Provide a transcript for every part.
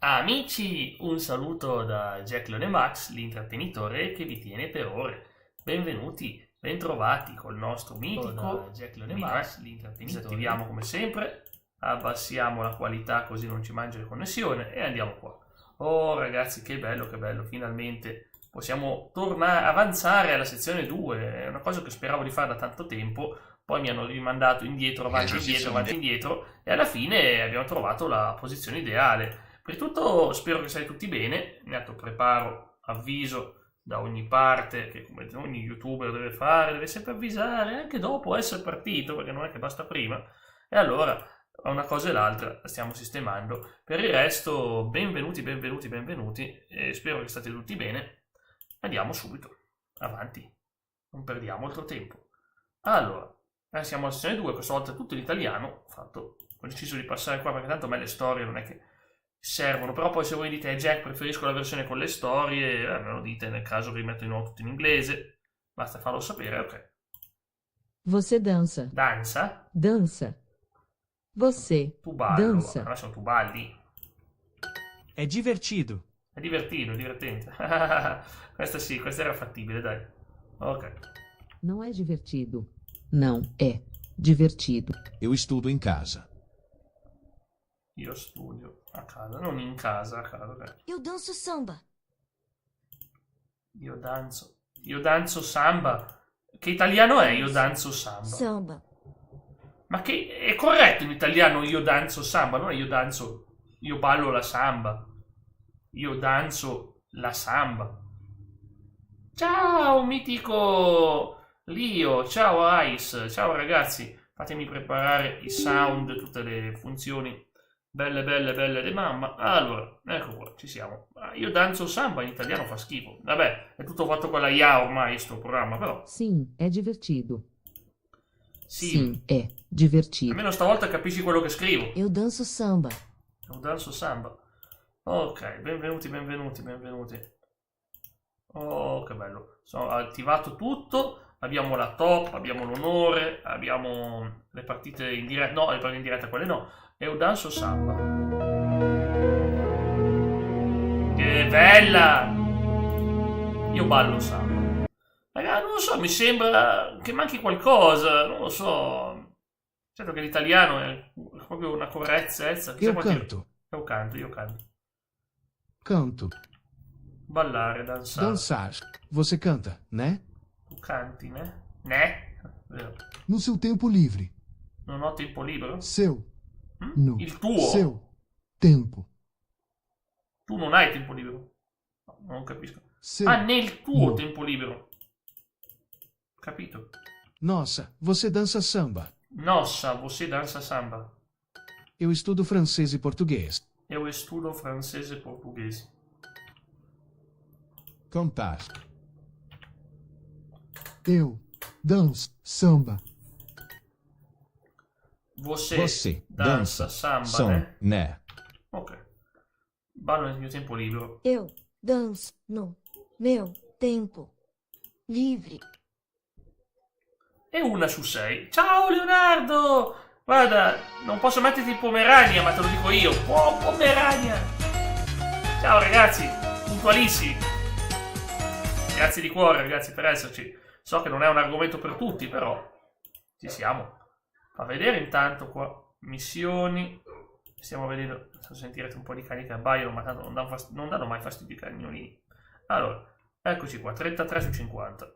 Amici, un saluto da Jack Leone Max, l'intrattenitore che vi tiene per ore. Benvenuti, bentrovati col nostro mitico Jack Leone Max, l'intrattenitore. Disattiviamo come sempre, abbassiamo la qualità così non ci mangia la connessione e andiamo qua. Oh ragazzi, che bello, finalmente possiamo tornare, avanzare alla sezione 2, è una cosa che speravo di fare da tanto tempo. Poi mi hanno rimandato indietro, avanti, indietro e alla fine abbiamo trovato la posizione ideale. Per tutto spero che siate tutti bene, intanto preparo avviso da ogni parte, che come ogni youtuber deve fare, deve sempre avvisare, anche dopo essere partito, perché non è che basta prima. E allora, una cosa e l'altra la stiamo sistemando. Per il resto, benvenuti, e spero che state tutti bene. Andiamo subito, avanti, non perdiamo altro tempo. Allora, siamo alla sessione 2, questa volta tutto in italiano, ho deciso di passare qua perché tanto a me le storie non è che servono, però poi se voi dite Jack preferisco la versione con le storie, me lo dite, nel caso vi metto di nuovo tutto in inglese, basta farlo sapere, ok. Você dança. Danza? Dança. Você Tu ballo, dança. adesso tu balli. È divertido. È divertito, divertente. Questa sì, questa era fattibile, dai. Ok. Não é divertido. Não é divertido. Eu estudo em casa. Io studio a casa, non in casa, a casa, ok. Eu danço samba. Io danzo samba. Che italiano è io danzo samba? Samba. Ma che è corretto in italiano io danzo samba, non è io ballo la samba. Io danzo la samba. Ciao mitico Lio, ciao Ice, ciao ragazzi. Fatemi preparare i sound, tutte le funzioni belle di mamma. Allora, ecco qua, ci siamo. Io danzo samba in italiano fa schifo. Vabbè, è tutto fatto con la IA ormai sto programma, però. Sim, é divertido. Sì. Sim, é divertido. Almeno stavolta capisci quello che scrivo. Eu danço samba. Io danzo samba. Ok, benvenuti. Oh, che bello. Sono attivato tutto. Abbiamo la top, abbiamo l'onore, abbiamo le partite in diretta. No, le partite in diretta quelle no. Eu danzo samba. Che bella! Io ballo samba. Raga, non lo so, mi sembra che manchi qualcosa, non lo so. Certo che l'italiano è proprio una correttezza. Eu canto. Io canto. Canto. Ballare, danzare. Dançar. Você canta, né? Tu canti, né? Né? Vero. No seu tempo livre. Non ho tempo libero? Seu. Mm? No. Il tuo? Seu. Tempo. Tu non hai tempo libero? No, non capisco. Seu. Ah, nel tuo No. tempo libero. Capito. Nossa, você dança samba. Nossa, você dança samba. Eu estudo francês e português. Eu estudo francese e portoghese. Cantar. Eu danço samba. Você dança samba, né? né? Ok. Ballo nel mio tempo libero. Eu danço no meu tempo livre. E 1 su 6. Ciao Leonardo! Guarda, non posso metterti in Pomerania, ma te lo dico io. Oh, Pomerania! Ciao ragazzi, puntualissimi. Grazie di cuore, ragazzi, per esserci. So che non è un argomento per tutti, però ci siamo. Fa vedere intanto qua missioni. Stiamo vedendo, adesso sentirete un po' di cani che abbaiano, ma tanto non danno mai fastidio i cagnolini. Allora, eccoci qua, 33 su 50.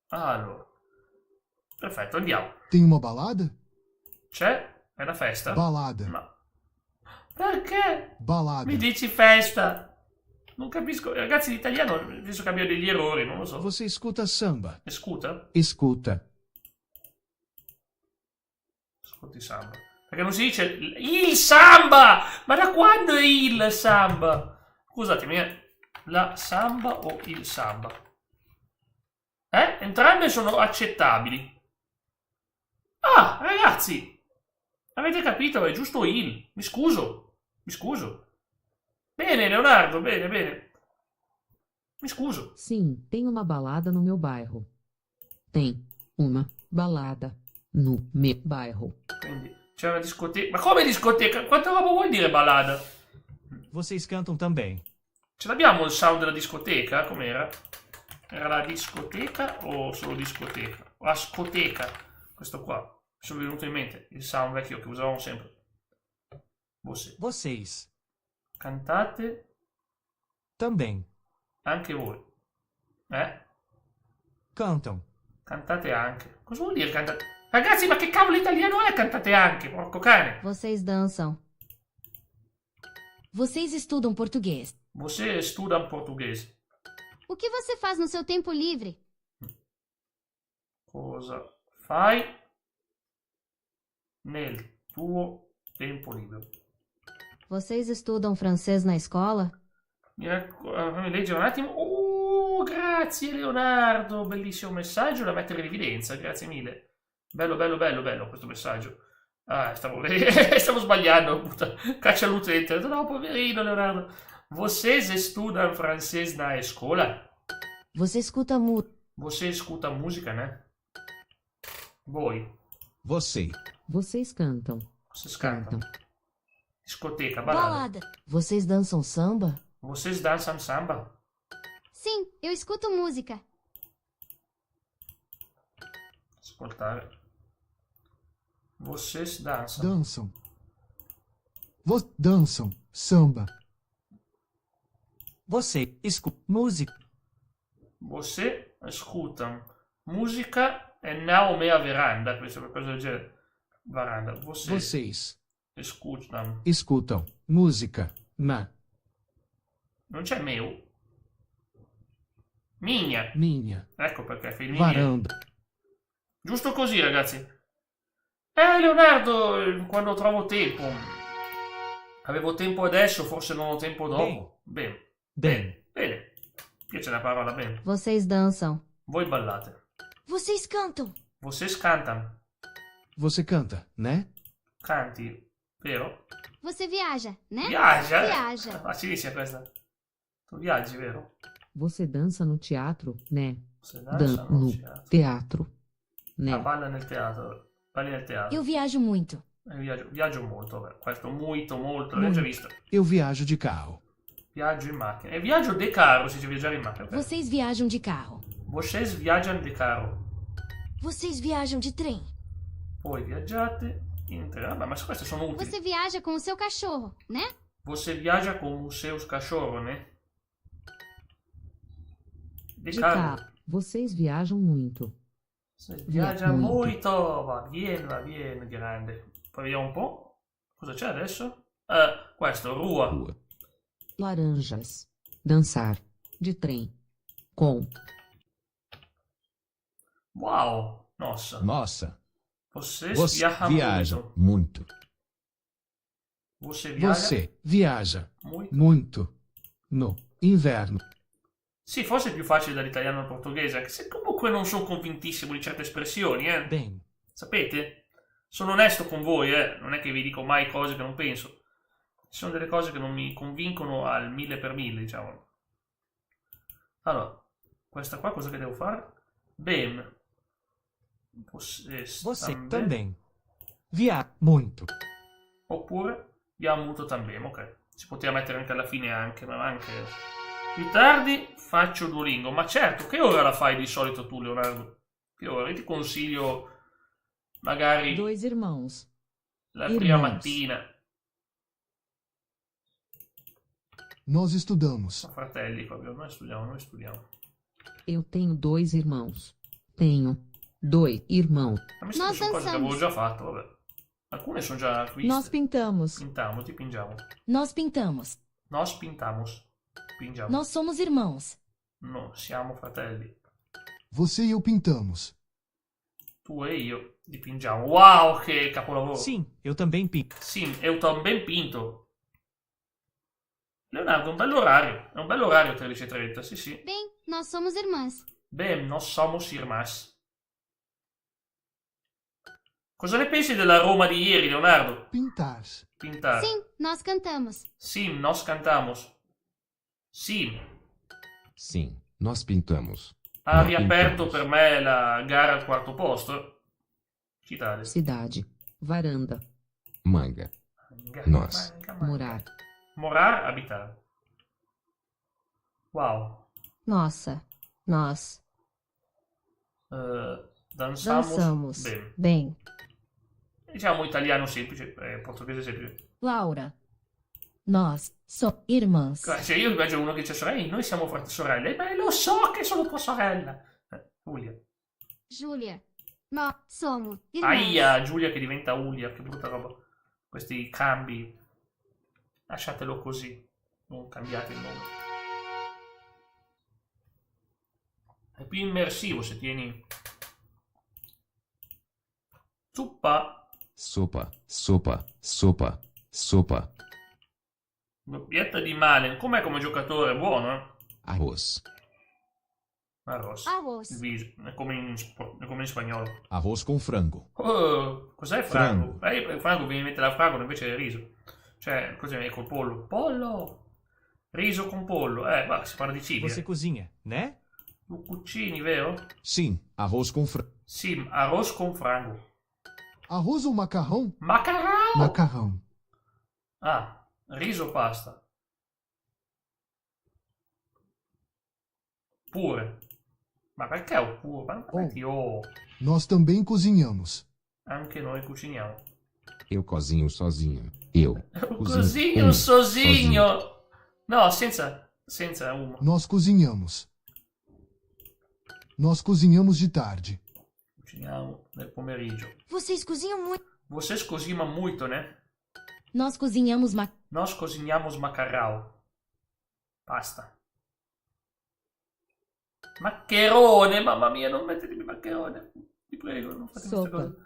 Allora, perfetto, andiamo. Tem uma balada? C'è? È una festa? Balada. No. Perché? Balada. Mi dici festa? Non capisco, ragazzi, l'italiano penso che abbia degli errori, non lo so. Você escuta samba. Escuta? Escuta. Ascolti samba. Perché non si dice il samba! Ma da quando è il samba? Scusatemi, la samba o il samba? Entrambe sono accettabili. Ah, ragazzi! Avete capito? È giusto il. Mi scuso. Bene, Leonardo, bene. Mi scuso. Sim, tem uma balada no meu bairro. Tem uma balada no meu bairro. Quindi c'è una discoteca. Ma come discoteca? Quanta roba vuol dire ballada? Vocês cantam também. Ce l'abbiamo il sound della discoteca? Com'era? Era la discoteca o solo discoteca? La scoteca. Questo qua. Mi sono venuto in mente il sound vecchio che usavamo sempre. Vocês Cantate também anche voi. cantam. Cantate anche. Cosa vuol dire cantate? Ragazzi, ma che cavolo italiano è cantate anche? Porco cane. Vocês dançam. Vocês estudam português. Você studa portoghese. O que você faz no seu tempo livre? Cosa fai nel tuo tempo libero? Vocês estudam francês na escola? Fammi leggere un attimo. Oh, grazie Leonardo, bellissimo messaggio da mettere in evidenza, grazie mille. Bello questo messaggio. Ah, stavo sbagliando, puta. Caccia l'utente. No, poverino Leonardo. Vocês estudam francês na escola? Você escuta Você escuta música, né? Voi. Você. Vocês cantam. Vocês cantam. Cantam. Discoteca, balada. Vocês dançam samba? Vocês dançam samba? Sim, eu escuto música. Ascoltare. Vocês dançam. Dançam. Dançam. Samba. Você escuta música. Você escutam musica e na mea veranda. Questo è qualcosa del genere. Varanda. Vocês escutam. escutam música na Non c'è meu. Minha. minha Ecco perché femminile. varanda. Giusto così, ragazzi. Leonardo, quando trovo tempo. Avevo tempo adesso, forse non ho tempo dopo. Bene. Bem. Bene. Piace la parola bene. Vocês dançam. Voi ballate. Vocês cantam. Vocês cantam. Você canta, né? Canti, vero? Você viaja, né? Viaggia. Viaja. Facilissima questa. Tu viaggi, vero? Você dança no teatro, né? Você dança no No teatro. teatro, né? Ah, balla nel teatro. Balli nel teatro. Eu viajo muito. Viaggio molto, vabbè. Questo molto, l'abbiamo già visto. Eu viajo de carro. Viaggio in macchina. E viaggio de carro, si dice viaggiare in macchina. Ok. Vocês viajam de carro. Vocês viaggiano de carro. Vocês viajam de trem. Voi viaggiate in treno. Vabbè, ma queste sono utili. Você viaja com o seu cachorro, né? Você viaggia con un seus cachorro, né? De De carro. carro. Vocês viajam muito. Você viaggia Muito. molto. Va bene, grande. Poi vediamo un po'. Cosa c'è adesso? Questo, rua. Laranjas. Dançar. De trem. Com. Wow, nossa. Nossa, Você você viaja viaja muito. muito. Você viaja Você viaja muito. muito no inverno. Sì, forse è più facile dall'italiano al portoghese, anche se comunque non sono convintissimo di certe espressioni, Bem. Sapete? Sono onesto con voi, non è che vi dico mai cose che non penso. Ci sono delle cose che non mi convincono al 1000 per 1000, diciamo. Allora, questa qua cosa che devo fare? Bem. Você também. Via muito. Oppure abbiamo avuto também, ok. Si poteva mettere anche alla fine anche, ma anche più tardi faccio Duolingo. Ma certo, che ora la fai di solito tu, Leonardo? Che ora? Io ti consiglio magari Dois irmãos. la prima irmãos. mattina. Nós estudamos. Sono fratelli proprio, noi studiamo. Eu tenho dois irmãos. Tenho dois irmãos. Ma mi Nós sono cose che avevo dançamos. già fatto, vabbè. Alcune sono già acquiste. Nós pintamos. Pintiamo, ti pingiamo. Nós pintamos. Nós pintamos. Pingiamo. Nós somos irmãos. No, siamo fratelli. Você e eu pintamos. Tu e io dipingiamo. Wow, che capolavoro. Sim, eu também pinto. Sim, eu também pinto. Leonardo, è un bell'orario. È un bell'orario 13:30, sì sì. Bem, nós somos irmãs. Beh, nós somos irmãs. Cosa ne pensi della Roma di ieri, Leonardo? Pintar. Pintare. Sim, nós cantamos. Sim, nós cantamos. Sim. Sim, nós pintamos. Ha Nós riaperto pintamos. per me la gara al quarto posto. Citare. Cidade. Varanda. Manga. Manga, Nós. manga, manga. Morar. Morar, habitar. Wow. Nossa, nós Dançamos. dançamos. Bene. Bem. Diciamo italiano semplice, portoghese semplice. Laura, nós somos irmãs. Se io immagino uno che dice sorelle, noi siamo fratelli sorelle, beh lo so che sono tua sorella. Giulia. Júlia, nós somos irmãs. Aia, Giulia che diventa Ulia, che brutta roba. Questi cambi. Lasciatelo così, non cambiate il nome. È più immersivo se tieni zuppa, Sopa, sopa, sopa, sopa. doppietta di male. Com'è come giocatore? Buono, eh? Arroz, Arroz. Arroz. Il viso, è come in spagnolo. Arroz com frango. Oh, cos'è frango? Frango viene in mente la fragola invece del riso. Cioè, cos'è col pollo? Pollo! Riso con pollo. Ma si parla di cibi. Você cozinha, né? Tu cucini, vero? Sim, arroz com frango. Sì, arroz con frango. Arroz ou macarrão? Macarrão! Macarrão. Ah, riso pasta. Pure. Ma perché ho pure? Ma infatti Nós também cozinhamos. anche noi cuciniamo. eu cozinho sozinho. Eu Cozinho sozinho. No, senza uma. Nós cozinhamos. Nós cozinhamos de tarde. Cuciniamo nel pomeriggio. Vocês cozinham muito. Vocês cozinham muito, né? Nós cozinhamos Nós cozinhamos macarrão. Pasta. Maccherone, mamma mia, non mettetemi maccherone. Ti prego, non fate queste Sopa. cose.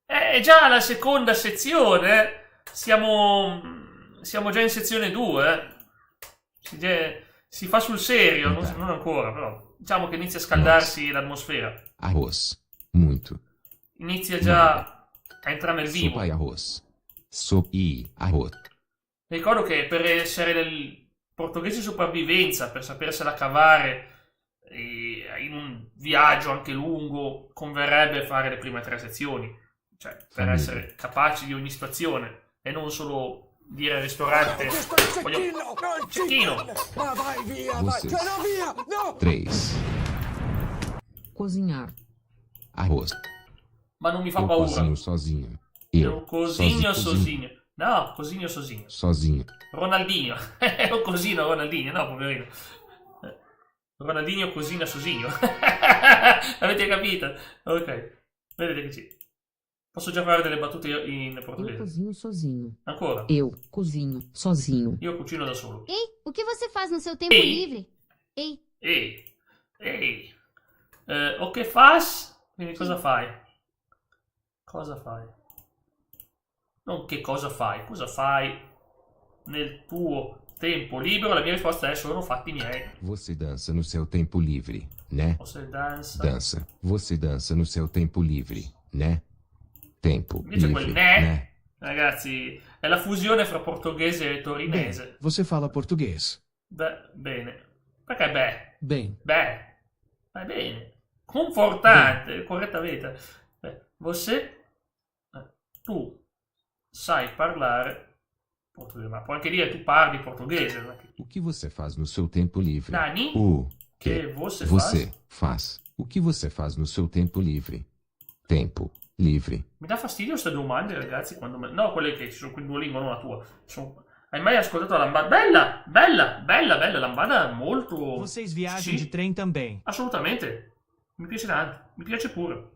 È già la seconda sezione. Siamo già in sezione 2. Si fa sul serio, non ancora, però. Diciamo che inizia a scaldarsi l'atmosfera. arroz, muito. Inizia già a entrare nel vivo. Sopa e arroz. Sopa e arroz. Ricordo che per essere nel portoghese sopravvivenza, per sapersela cavare in un viaggio anche lungo, converrebbe fare le prime 3 sezioni. Cioè, per Famiglia. essere capaci di ogni situazione e non solo dire al ristorante voglio cecchino. Vocês. 3. Cozinhar. Arroz. Ma non mi fa Eu paura. cozinho sozinho. Eu cozinho cozinho. sozinho. No, cozinho sozinho. Sozinho. Ronaldinho. È un cosino Ronaldinho, no, poverino. Ronaldinho cosina sosinho. Avete capito? Ok. Vedete che sì. Posso già fare delle battute in Eu portoghese. cozinho sozinho. Ancora. Eu cozinho sozinho. Io cucino da solo. Ei, o que você faz no seu tempo Ei. livre? Ei, Ehi. O che fas? Quindi cosa fai? Cosa fai? Non che cosa fai nel tuo tempo libero? La mia risposta è sono fatti miei. Você dança no seu tempo livre, né? Você danza. Dança. Você dança no seu tempo livre, né? Tempo Invece quel livre, né, né? ragazzi, è la fusione fra portoghese e Bem, torinese. você fala português. Bene. Perché beh? Bem, Beh, va bene. Confortante, correttamente. Você, tu sai parlare portoghese, ma puoi anche dire tu parli portoghese. Non è che- O que você faz no seu tempo livre? Nani? O Che que você você faz? O que você faz no seu tempo livre? Tempo livre. Mi dà fastidio queste domande, ragazzi, quando no, quelle che ci sono qui in Duolingo, non la tua. Hai mai ascoltato la lambada? Bella, lambada molto... Vocês viajam Sì. de trem também. Assolutamente. Mi piace tanto. Mi piace pure.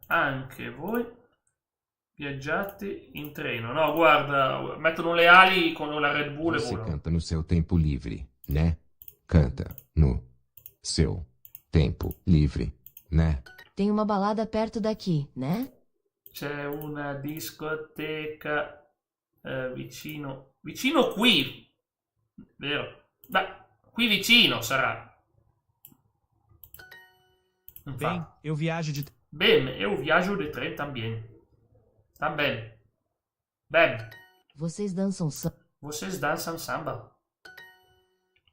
Anche voi viaggiate in treno. No, guarda, mettono le ali con la Red Bull e Você volano. canta no seu tempo livre, né? Canta no seu tempo livre, né? Tem uma balada perto daqui, né? C'è una discoteca vicino qui, vero? Beh, qui vicino sarà. Bem, Infatti. eu viajo de. Bene, eu viaggio di trem também. Também. Bem, Vocês dançam samba. vocês dançam samba?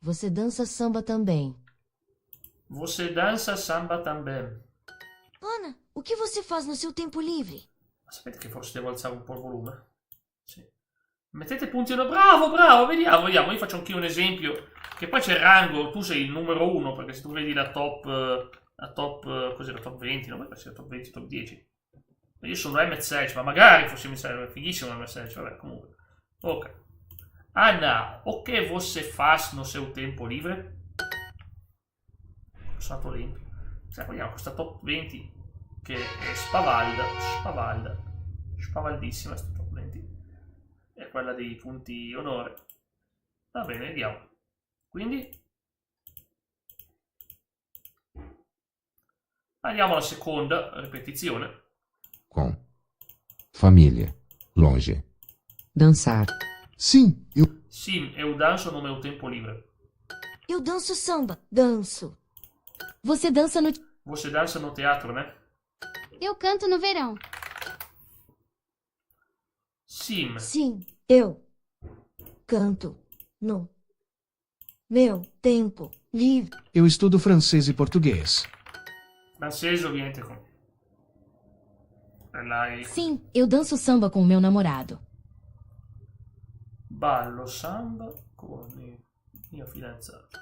Você dança samba também. Você dança samba também? Ana, o que você faz no seu tempo livre? Sapete che forse devo alzare un po' il volume? Sì. Mettete puntino. Bravo, vediamo. Io faccio anche un esempio. Che poi c'è il rango, tu sei il numero 1, perché se tu vedi la top, cos'è la top 20, no? Perché c'è la top 20, top 10. Io sono MS16, ma magari fossi MS16, è fighissimo MS16, vabbè, comunque. Ok. Anna, o che você faz no seu tempo livre? Sono stato lento. Cioè, vediamo questa top 20 che è spavaldissima questa top 20. È quella dei punti onore. Va bene, vediamo. Quindi andiamo alla seconda ripetizione. Com. Família. Longe. Dançar. Sim, eu. Sim, eu danço no meu tempo livre. Eu danço samba. Danço. Você dança no... Você dança no teatro, né? Eu canto no verão. Sim. Sim, eu canto no meu tempo livre. Eu estudo francês e português. Francese ovviamente con... Là Sim, eu danço samba com o meu namorado. ballo samba con il mio fidanzato.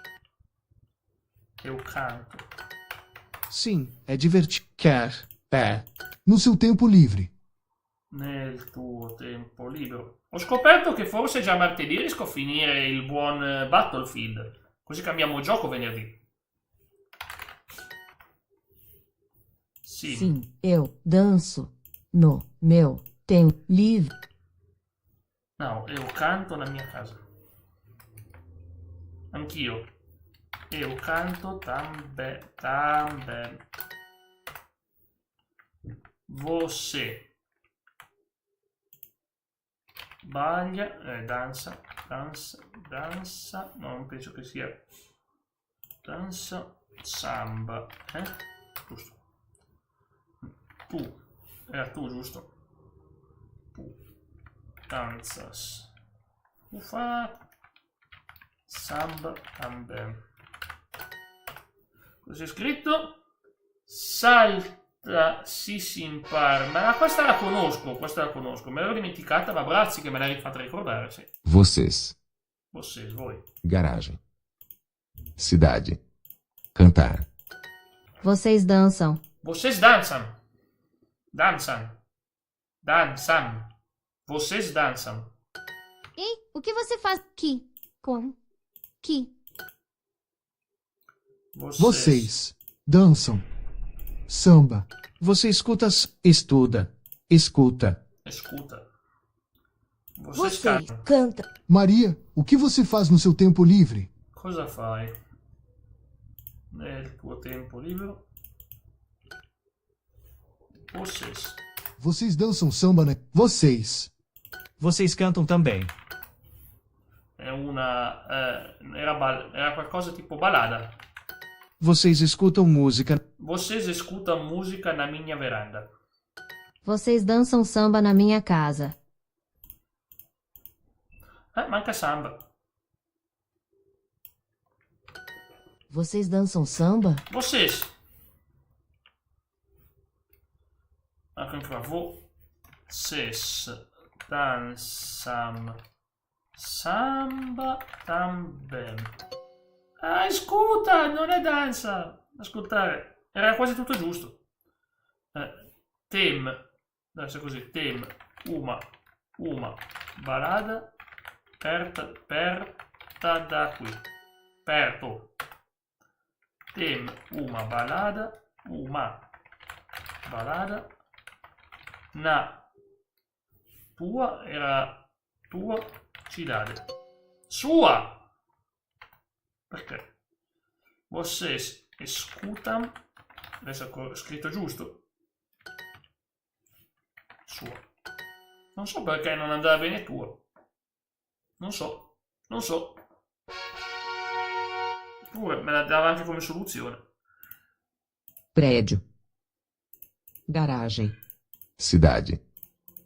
Eu canto. Sim, é divertido. Quer. É. No seu tempo livre. Nel tuo tempo libero. Ho scoperto che forse già martedì riesco a finire il buon Battlefield. Così cambiamo gioco venerdì. Sì. Sim, eu danço no meu tempo livre. No, eu canto na mia casa. Anch'io. Eu canto tambe. Você baglia, danza, no, non penso che sia danza, samba, giusto. Tu, era tu, giusto? Tu, danzas, ufa, samba, também. Cosa c'è scritto? Salta, si impara. Ma questa la conosco, me l'ero dimenticata, ma grazie che me l'hai rifatta ricordare, sì. Vocês. Voi. Garagem. Cidade. Cantar. Vocês dançam. Vocês dançam. Dançam. Vocês dançam. Ei, o que você faz aqui? Como? Que? Vocês dançam samba. Você estuda. Escuta. Escuta. Você cantam. canta. Maria, o que você faz no seu tempo livre? Cosa fai nel tuo tempo libero? Vocês. Vocês dançam samba, né? Vocês. Vocês cantam também. È una... era qualcosa tipo balada. Vocês escutam música. Vocês escutam música na minha veranda. Vocês dançam samba na minha casa. Manca samba. Vocês dançam samba? Vocês. Anche qua. Vocês dançam samba também. Ascolta, non è danza. Ascoltare. Era quasi tutto giusto. Tem. Deve essere così. Tem. Uma balada. Perta da qui. Perto. Tem uma balada. Na tua era tua cidade. Sua! Perché? Vocês escutam. Adesso ho scritto giusto. Sua. Non so perché non andava bene tua. Non so. Pure me la dava anche come soluzione. Prédio. Garagem. Cidade.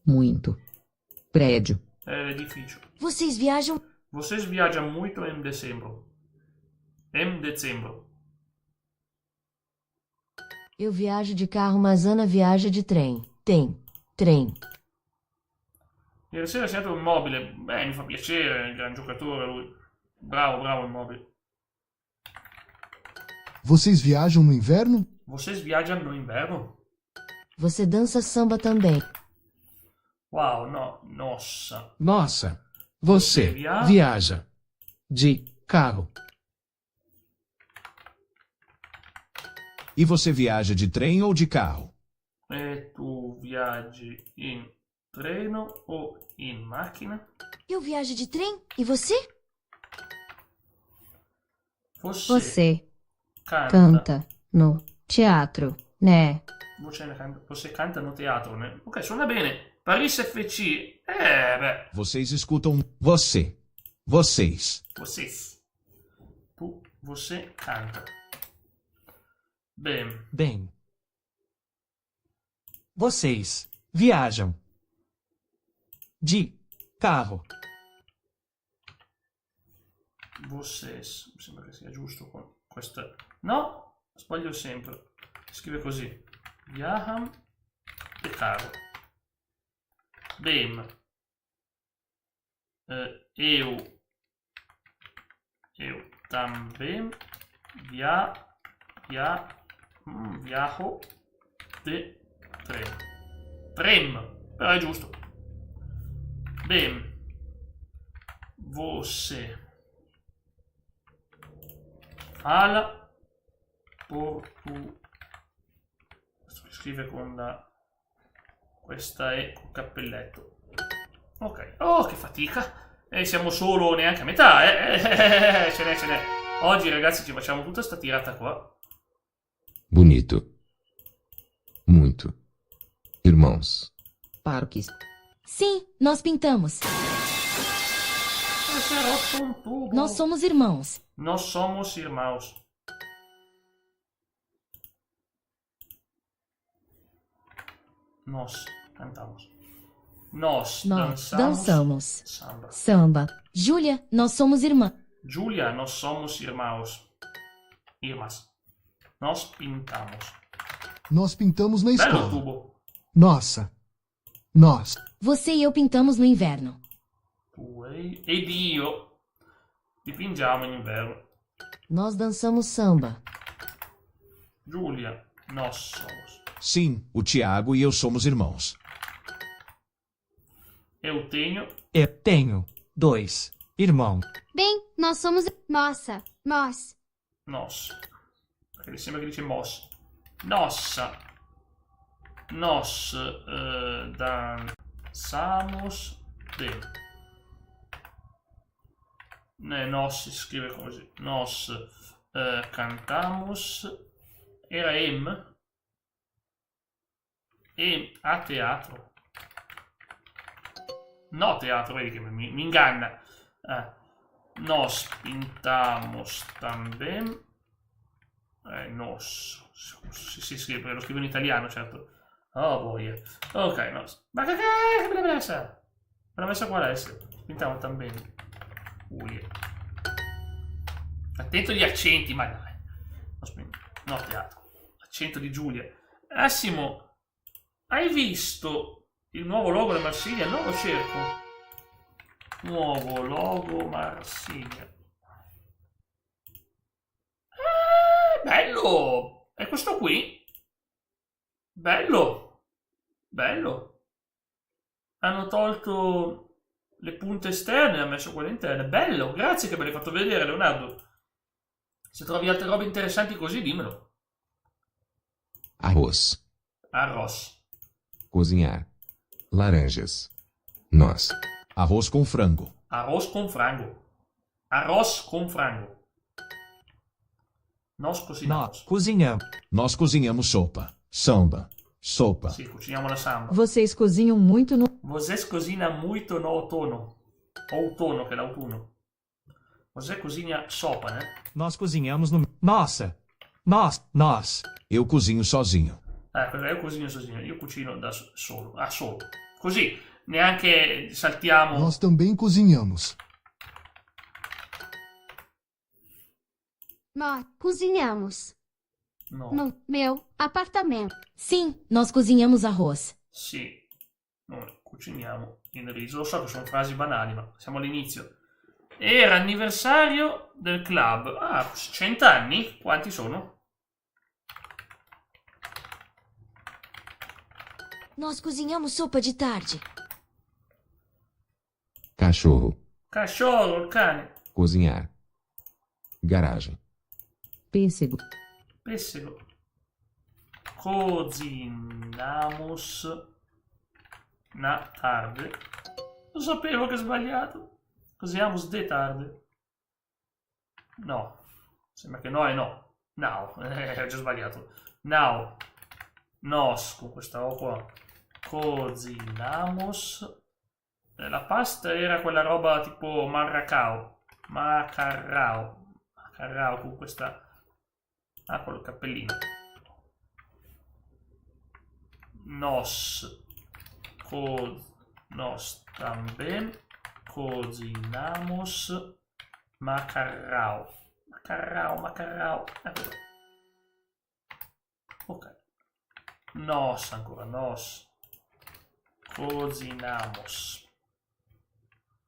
Muito. Prédio. È l'edificio. Vocês viajam. Vocês viaggiano muito em dezembro. Eu viajo de carro, mas Ana viaja de trem. Tem. Trem. Ieri sera è segnato Immobile. Beh, mi fa piacere, è un gran giocatore lui. Bravo, bravo Immobile. Vocês viajam no inverno? Vocês viaggiano no inverno? Você dança samba também. Wow, no, nossa. Nossa, você Via- viaja de carro. E você viaja de trem ou de carro? E tu viaggi in treno o in macchina? Eu viajo de trem. E você? Você canta. canta no teatro, né? Você canta no teatro, né? Ok, suona bene. Paris FC. Beh. Vocês escutam você. Vocês. Vocês. Você canta. Bem. Bem, vocês viajam de carro. Vocês. Mi sembra che sia giusto con questa. No, sbaglio sempre. Scrive così. Viaham e caro. Bem. Eu também viajo de trem. Trem, però è giusto. Bem. Você fala portu. Scrive con la. Questa è col cappelletto. Ok. Oh, che fatica. E siamo solo neanche a metà, ce n'è. Oggi, ragazzi, ci facciamo tutta sta tirata qua. Bonito. Muito. Irmãos. Parques. Sim, nós pintamos. Si è rotto un tubo. Nós somos irmãos. Nós somos irmãos. Nós cantamos. Nós dançamos samba. samba. Júlia, nós somos irmã. Giulia, nós somos irmãos. Irmãs. Nós pintamos. Nós pintamos na Bello escola. tubo. Nossa. Nós. Você e eu pintamos no inverno. Tu ed io dipingiamo in inverno. Nós dançamos samba. Giulia, nós somos. Sim, o Tiago e eu somos irmãos. Eu tenho. Eu tenho 2 irmãos. Bem, nós somos. Nossa, nós. Nós. Perché sembra che dice mos. Nossa. Nós dançamos bem. Nós si scrive così. Nós cantamos. Era M. A teatro. No teatro, vedi che mi inganna. Nós pintamos também. Nos. Si scrive, lo scrivo in italiano, certo. Oh boia. Ok, nos. Ma che me l'ha messa? Me l'ha messa qual è? Pintiamo também. Attento agli accenti, ma dai. No, teatro. Accento di Giulia. Assimo, hai visto il nuovo logo della Marsiglia? No, lo cerco. Nuovo logo Marsiglia. Bello! È questo qui? Bello! Bello! Hanno tolto le punte esterne e hanno messo quelle interne. Bello! Grazie che me l'hai fatto vedere, Leonardo. Se trovi altre robe interessanti così, dimmelo. Arroz. Arroz. Cozinhar. Laranjas. Nós. Arroz com frango. Arroz con frango. Arroz con frango. Nós cozinhamos. Nós cozinhamos sopa. Samba. Sopa. Sì, cuciniamo la samba. Vocês cozinham muito no. Vocês cozinham muito no outono. Outono, che è l'autunno. Você cozinha sopa, né? Nós cozinhamos no. Nossa! Nós. Eu cozinho sozinho. Io cucino sozinho, io cucino da solo. Ah, solo. Così, neanche saltiamo. Nós também cozinhamos. Nós cozinhamos. No meu apartamento. Sim, nós cozinhamos arroz. Sì. Noi Cuciniamo il riso. Lo so che sono frasi banali, ma siamo all'inizio. Era anniversario del club. Ah, 100 anni? Quanti sono? Nós cozinhamos sopa de tarde. Cachorro. Cachorro, il cane. Cozinhar. Garagem. Pêssego. Pessego. Cozinamos na tarde. Lo sapevo che ho sbagliato. Cosiniamo de tarde. No. Sembra che no e no. Now. Ho già sbagliato. Now. Nos. Con questa O qua. Cozinamos. La pasta era quella roba tipo marracao. Macarrao. Macarrao con questa... Ah, con il cappellino. Nos también cocinamos macarrao. Macarrao. Ecco. Ok. Ancora, nos cocinamos.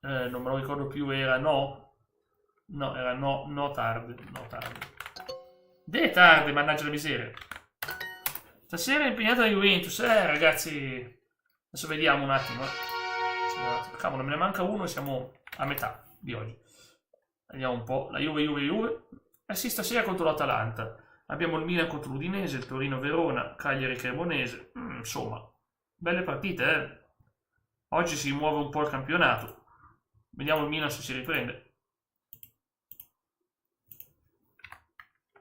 Non me lo ricordo più, era no? No, era no tarde. De tarde, mannaggia la miseria. Stasera è impegnata la Juventus, ragazzi. Adesso vediamo un attimo. Cavolo, me ne manca uno e siamo a metà di oggi. Vediamo un po'. La Juve. Eh sì, stasera contro l'Atalanta. Abbiamo il Milan contro l'Udinese, il Torino Verona, Cagliari Cremonese. Insomma, belle partite, eh. Oggi si muove un po' il campionato. Vediamo il Milan se si riprende.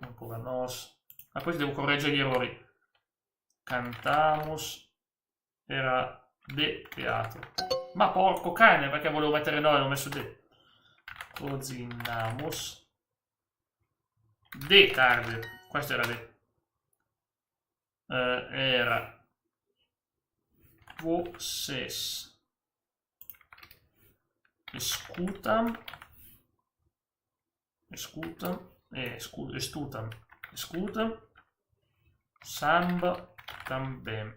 Ancora nos. Ah, questi devo correggere gli errori. Cantamos. Era de teatro. Ma porco cane, perché volevo mettere no e l'ho messo de. Cocinamos. De tarde. Questo era de. Era. Vocês. Escutam. Samba também.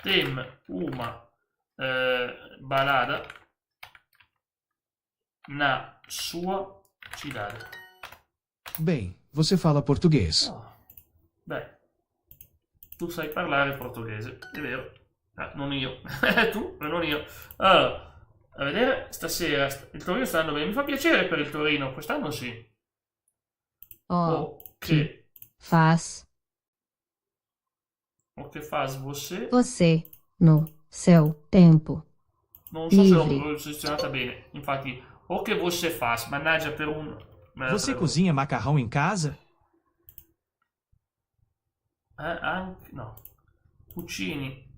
Tem uma balada na sua cidade. Bem, você fala português. Oh, beh, tu sai parlare portoghese, è vero. Non io. Tu, ma non io. Allora, a vedere, stasera il Torino sta andando bene. Mi fa piacere per il Torino, quest'anno sì. Que faz O che faz você? você no seu tempo Non so se l'ho livre? posizionata bene. Infatti, o che você faz, mannaggia per un... Você cozinha macarrão em casa? Anche, no. Cucini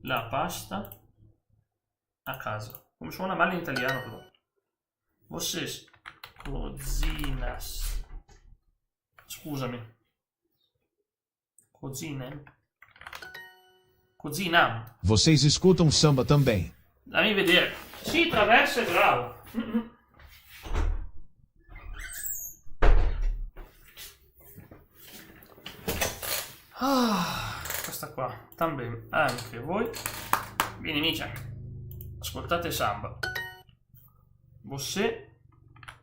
la pasta a casa. Come suona male in italiano però. Você cozinas. Scusami. Cozinam. Vocês escutam samba também. Dammi vedere. Sì, traverso è bravo. Questa qua. Também. Anche voi. Vieni Micia. Ascoltate samba. Você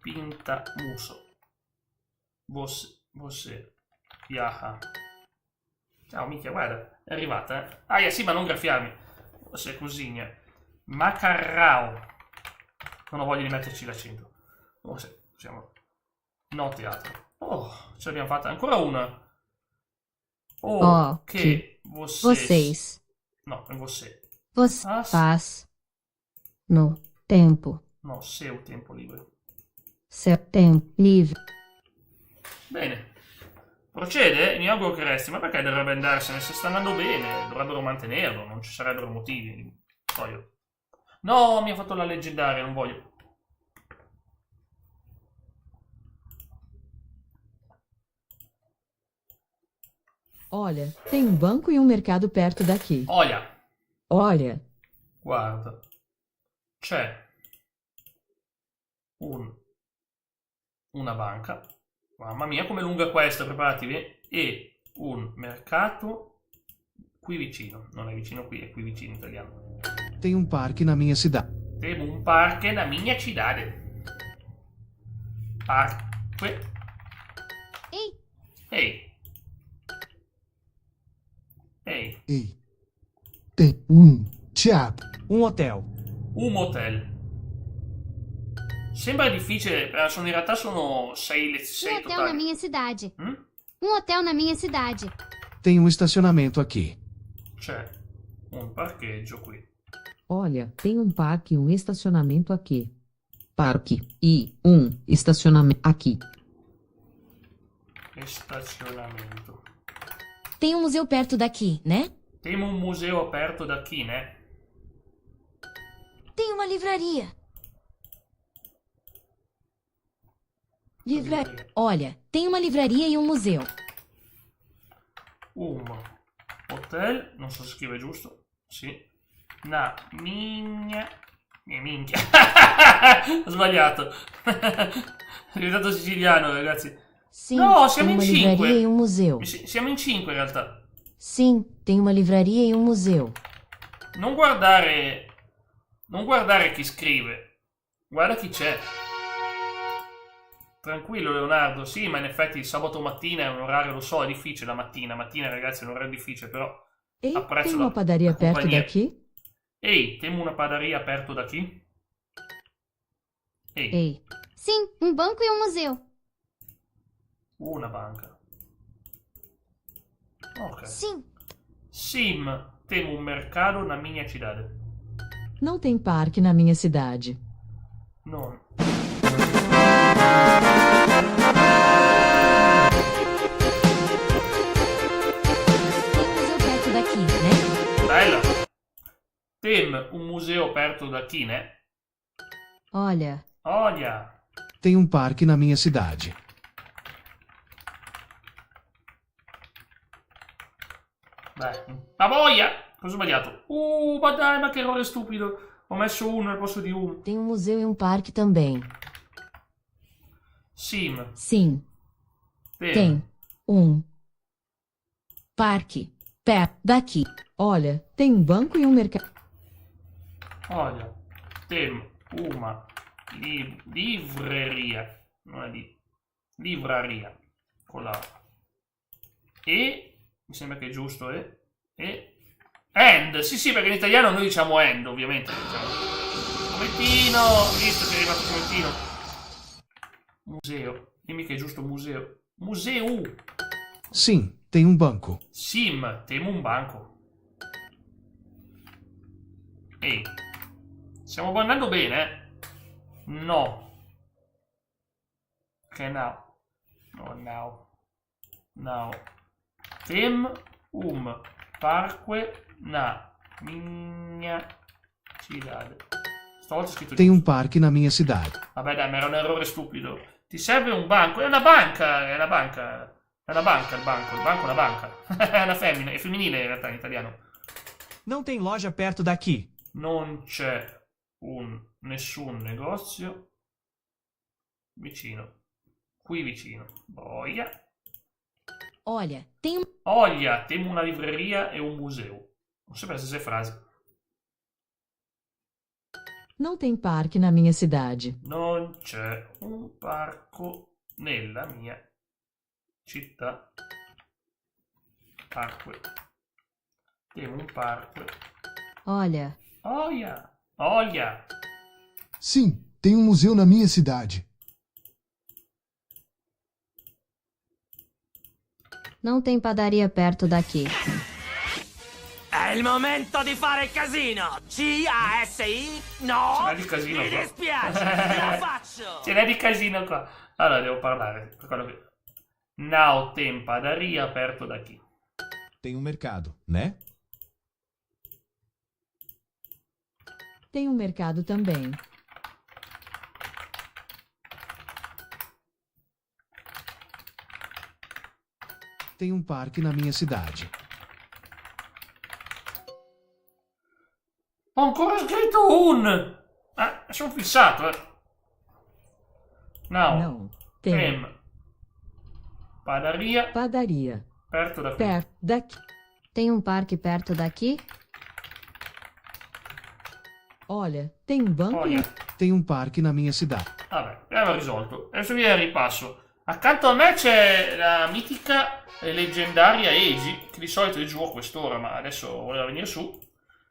pinta muso. Você. Yaha. Ciao Micia, guarda. È arrivata, eh. Ah, sì, ma non graffiarmi. Você cozinha. Macarrao. Non ho voglia di metterci l'accento. Oh, sì, siamo... No teatro. Oh, ce l'abbiamo fatta. Ancora una. Che vocês. No, è você. Você faz no tempo No, seu tempo libero. seu tempo livre. Bene. Procede? Mi auguro che resti. Ma perché dovrebbe andarsene? Se sta andando bene, dovrebbero mantenerlo. Non ci sarebbero motivi. Voglio. No, mi ha fatto la leggendaria, non voglio. Olha, tem um banco e um mercado perto daqui. Olha, Olha, guarda. C'è una banca. Mamma mia, come lunga questa, preparatevi. E un mercato qui vicino. Non è vicino qui, è qui vicino in italiano. Tem parque na minha cidade. Temo un parque na minha cidade. Parque. Ei, Ehi. Ehi. Ei. Tem teatro. Hotel. Un motel. Sembra difficile, però in realtà sono 6 hotel na totali. minha cidade. Mm? Hotel na minha cidade. Tem estacionamento aqui. C'è un parcheggio qui. Olha, tem parque e estacionamento aqui. Parque e estacionamento aqui. Stazionamento. Tem museu perto daqui, né? Temo un museo aperto da chi, né? Tem uma livraria. Olha, tem uma livraria e museu. Un hotel, non so se scrive giusto. Sì. Na minchia. Minchia. Ho sbagliato. È diventato siciliano, ragazzi. Sim, No, siamo tem in uma 5. livraria e museu. Siamo in 5 in realtà. Sim, tem uma livraria e museu. Non guardare chi scrive. Guarda chi c'è. Tranquillo Leonardo, sì, ma in effetti il sabato mattina è un orario, lo so, è difficile la mattina. Mattina, ragazzi, è un orario difficile, però Ei, apprezzo tem la uma padaria perto compagnia. daqui? Ehi, temo una padaria aperto da chi? Ehi, Ei, Sim, um banco e um museu. una banca. Ok. Sim, Sim, temo un mercato na minha cidade. Não tem parque na minha cidade. Non. tem museu perto daqui, né? Bella. Tem un museo aperto da chi, né? olha, Olha. Tem parque na minha cidade. Beh, la voglia! Cosa ho sbagliato? Ma dai, ma che errore stupido! Ho messo uno al posto di uno. tem museu e parque também. Sim. Sim, Tem. tem parque perto daqui. Olha, tem banco e mercado. Olha. Tem una livreria. Non è livraria. Con la E. Mi sembra che è giusto, And. Sì, perché in italiano noi diciamo and, ovviamente. Diciamo. Fumettino. Visto che è arrivato il fumettino. Museo. Dimmi che è giusto museo. Museu. Sim, tem banco. Sim, temo un banco. Ehi. Stiamo andando bene, No. Che now. No, now. Now. Tem parque na minha cidade. Stavolta è scritto Tem parque na minha cidade. Vabbè dai, ma era un errore stupido. Ti serve un banco? È una banca, è una banca. È una banca il banco è una banca. È una femmina, è femminile in realtà in italiano. Não tem loja perto daqui. Non c'è nessun negozio vicino. Qui vicino. Boia. Olha, tem Olha, temo una libreria e un museo. Non sempre le stesse frasi. Não tem parque na minha cidade. Non c'è un parco nella mia città. Parque. Temo un parque. olha, Olha! Olha! Sim, tem museu na minha cidade. não tem padaria perto daqui. È il momento di fare casino! C-A-S-I? No! Ce n'è di casino Mi qua. dispiace, la faccio! Ce n'è di casino qua. Allora, devo parlare. Per quello che... Now tem padaria aperto da chi? Tem mercado, né? Tem mercado também. Tem parque na minha cidade. Ho ancora scritto un! Sono fissato, Now Não. Tem tem padaria padaria aperto da qui. perto daqui. Tem um parque perto daqui? Olha, tem um banco e Olha, Tem um parque na minha cidade. vabbè, abbiamo risolto. Adesso vi ripasso. Accanto a me c'è la mitica e leggendaria Eiji, che di solito è giù a quest'ora, ma adesso voleva venire su.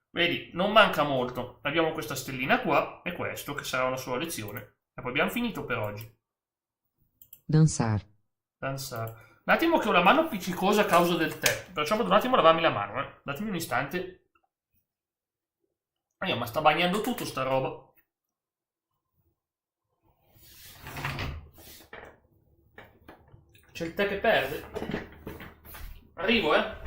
Vedi, non manca molto. Abbiamo questa stellina qua e questo, che sarà una sola lezione. E poi abbiamo finito per oggi. dançar, Danzare. Un attimo che ho la mano appiccicosa a causa del tè. Perciò vado un attimo a lavarmi la mano, eh. Datemi un istante. Ma sta bagnando tutto sta roba. C'è il tè che perde. Arrivo, eh.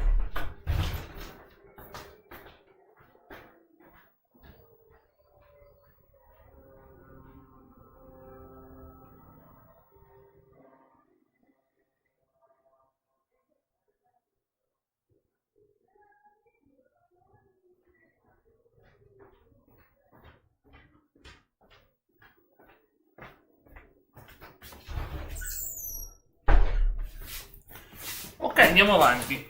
Ok, andiamo avanti.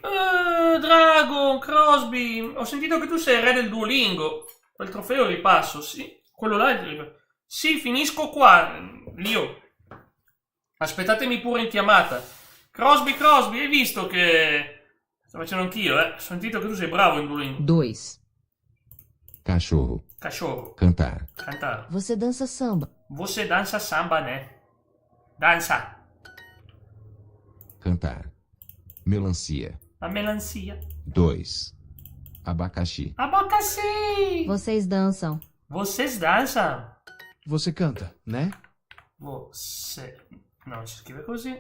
Dragon, Crosby, ho sentito che tu sei il re del Duolingo. Quel trofeo ripasso, sì. Quello là è il... Sì, finisco qua. Lio. Aspettatemi pure in chiamata. Crosby, hai visto che... Sto facendo anch'io, eh. Ho sentito che tu sei bravo in Duolingo. 2, Cachorro. Cachorro. Cantar. Cantare. Você dança samba. Você dança samba, né? Dança. Cantar. Melancia. La melancia. 2. Abacaxi. Abacaxi. Vocês dançam. Vocês dançam. Você canta, né? Você... Não, si scrive così.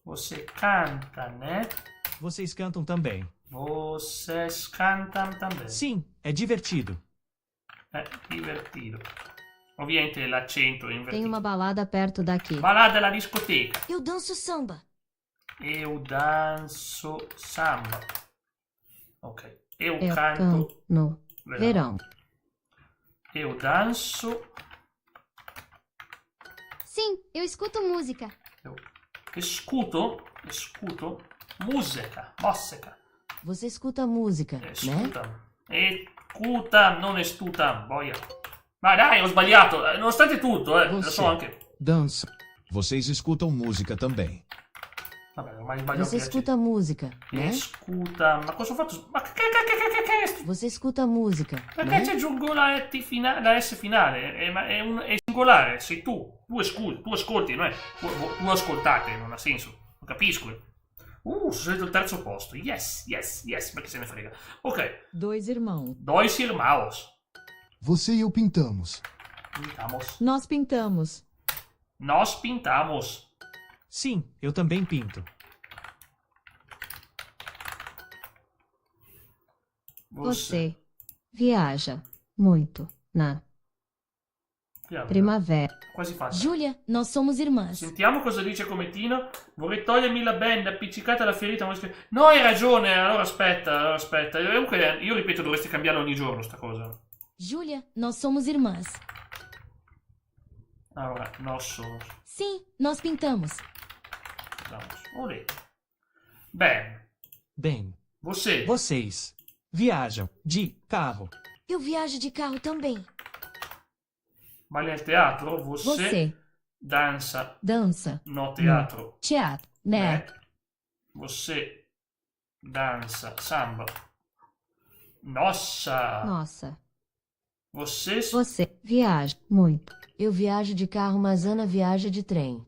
Você canta, né? Vocês cantam também. Vocês cantam também. Sim, é divertido. È divertito. Ovviamente l'accento è Tem invertito. uma balada perto daqui. Balada alla discoteca. Eu danço samba. Eu danço samba. Ok. Eu Eu canto canto no verão. verão. Eu danço. Sim, eu escuto música. Eu escuto musica. Musica. Você escuta música, né? Escuta. Escuta, non estuta. Boia. Ma dai, ho sbagliato. Nonostante tutto, lo so anche. Dança. Vocês escutam música também. Vabbè, ormai sbaglio Você anche escuta música, né? Escuta. Ma cosa ho fatto? Ma che è sto? Você escuta música, Perché né? ci aggiungo la la S finale? È singolare, sei tu. Tu ascolti, non è? Tu ascoltate, non ha senso. Non capisco. Sono salito al terzo posto. Yes, ma che se ne frega. Ok. 2 irmãos. Dois irmãos. Você e eu pintamos. Pintamos. Nós pintamos. Nós pintamos. Sim, eu também pinto. Você viaja muito na Piano. primavera. Quasi fatta. Júlia, nós somos irmãs. Sentiamo cosa dice Cometino. Vorrei togliermi la benda appiccicata alla ferita. No, hai ragione. Allora aspetta. Comunque, io ripeto, dovresti cambiarlo ogni giorno sta cosa. Júlia, nós somos irmãs. Allora, nosso. Sim, nós pintamos. Olè. Bem, você. Vocês viajam de carro. Eu viajo de carro também. Vai al teatro? Você. Dança Dança no teatro. teatro, né? Você dança samba. Nossa. Nossa, Você. você viaja muito. Eu viajo de carro, mas Ana viaja de trem.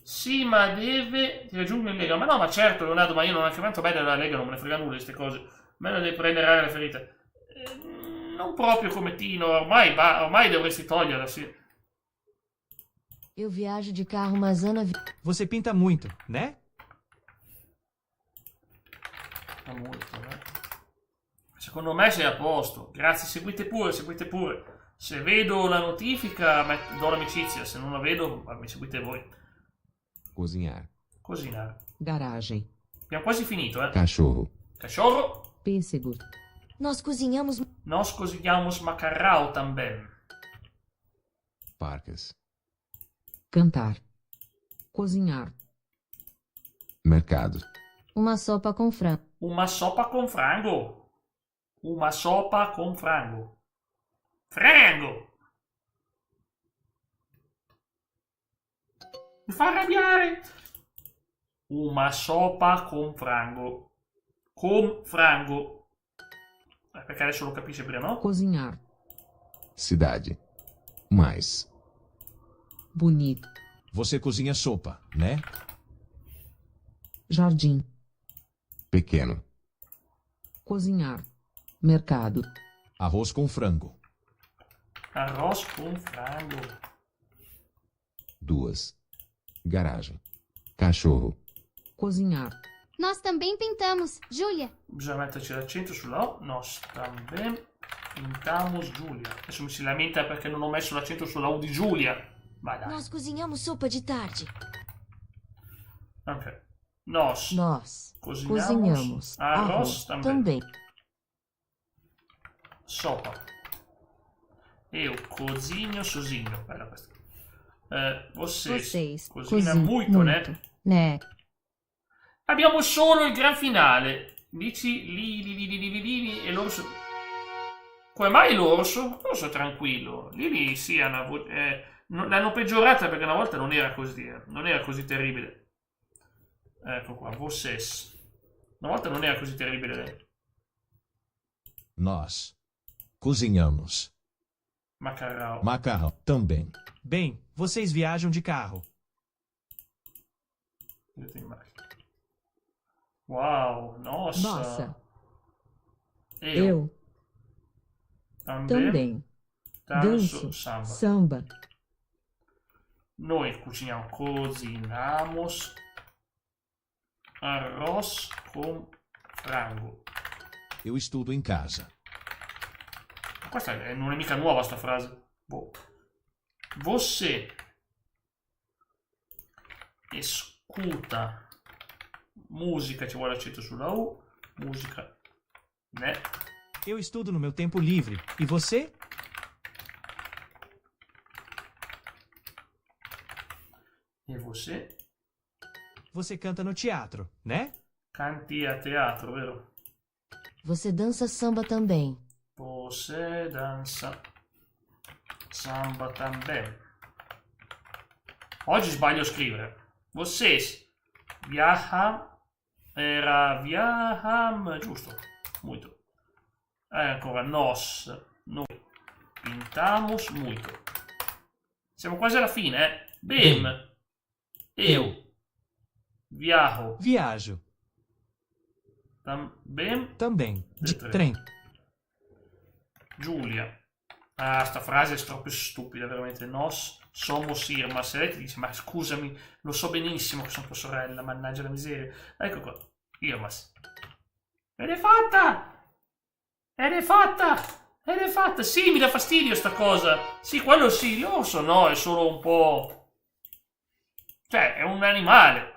Sì, ma deve. Ti raggiungo in Lega. Ma no, ma certo, Leonardo, ma io non ho anche tanto bene la Lega, non me ne frega nulla di queste cose. A me ne deve prendere le ferite. Non proprio come Tino, ormai dovresti toglierla, sì. Eu viajo de carro, mas Ana Você pinta muito, né? Ma molto, eh. Secondo me sei a posto. Grazie, seguite pure. Se vedo la notifica, do l'amicizia. Se non la vedo, mi seguite voi. Cozinhar. Cozinare. Garagem. Abbiamo quasi finito, eh. Cachorro. Cachorro. Pêssego. Nós cozinhamos. Nós cozinhamos macarrão também. Parques. Cantar. Cozinhar. Mercado. uma sopa com frango. Uma sopa con frango. Uma sopa con frango. Frango! Mi fa arrabbiare! Uma sopa con frango. Con frango. Perché adesso lo capisce prima, no? Cozinhar. Cidade. Mais. Bonito. Você cozinha sopa, né? Jardim. Pequeno. Cozinhar. Mercado. Arroz com frango. Arroz con frango. 2. Garagem. Cachorro. Cozinhar. Nós também pintamos. Júlia. Bisogna metterci l'accento sulla O. Nos também pintamos Giulia. Adesso mi si lamenta perché non ho messo l'accento sulla U di Giulia. Ma dai. Nós cozinhamos sopa de tarde. Ok. Nós Cozinhamos. arroz também. Também. Sopa. Eu cozinho sozinho. Bella questa. Vocês cozinham muito, né? Abbiamo solo il gran finale. Dici li e l'orso. Come mai l'orso? L'orso è tranquillo. Lì sì, l'hanno peggiorata perché una volta non era così terribile. Ecco qua, vocês. Una volta non era così terribile lei. Nós cozinhamos. Macarrão. Macarrão também. Bem, vocês viajam de carro. Uau, nossa. Eu também. Danço samba. Noi cozinamos arroz com frango. Eu estudo em casa. Questa non è mica nuova sta frase. Boh. Você escuta musica, ci vuole l'accento sulla U. Musica, né? Eu estudo no meu tempo livre. E você? E você? Você canta no teatro, né? Canti a teatro, vero? Você dança samba também. Você dança samba também. Oggi sbaglio a scrivere. Vocês viajam. Era viajam. Giusto. Muito. Ancora noi pintamos muito. Siamo quasi alla fine, eh? Bem. Eu. Viajo. Também. De trem. Giulia. Ah, sta frase è troppo stupida, veramente. Nos somos irmãs. E lei ti dice, ma scusami, lo so benissimo che sono tua sorella, mannaggia la miseria. Ecco qua. Irmãs. Ed è fatta! Ed è fatta! Sì, mi dà fastidio sta cosa. Sì, quello sì, l'orso no, è solo un po'... Cioè, è un animale.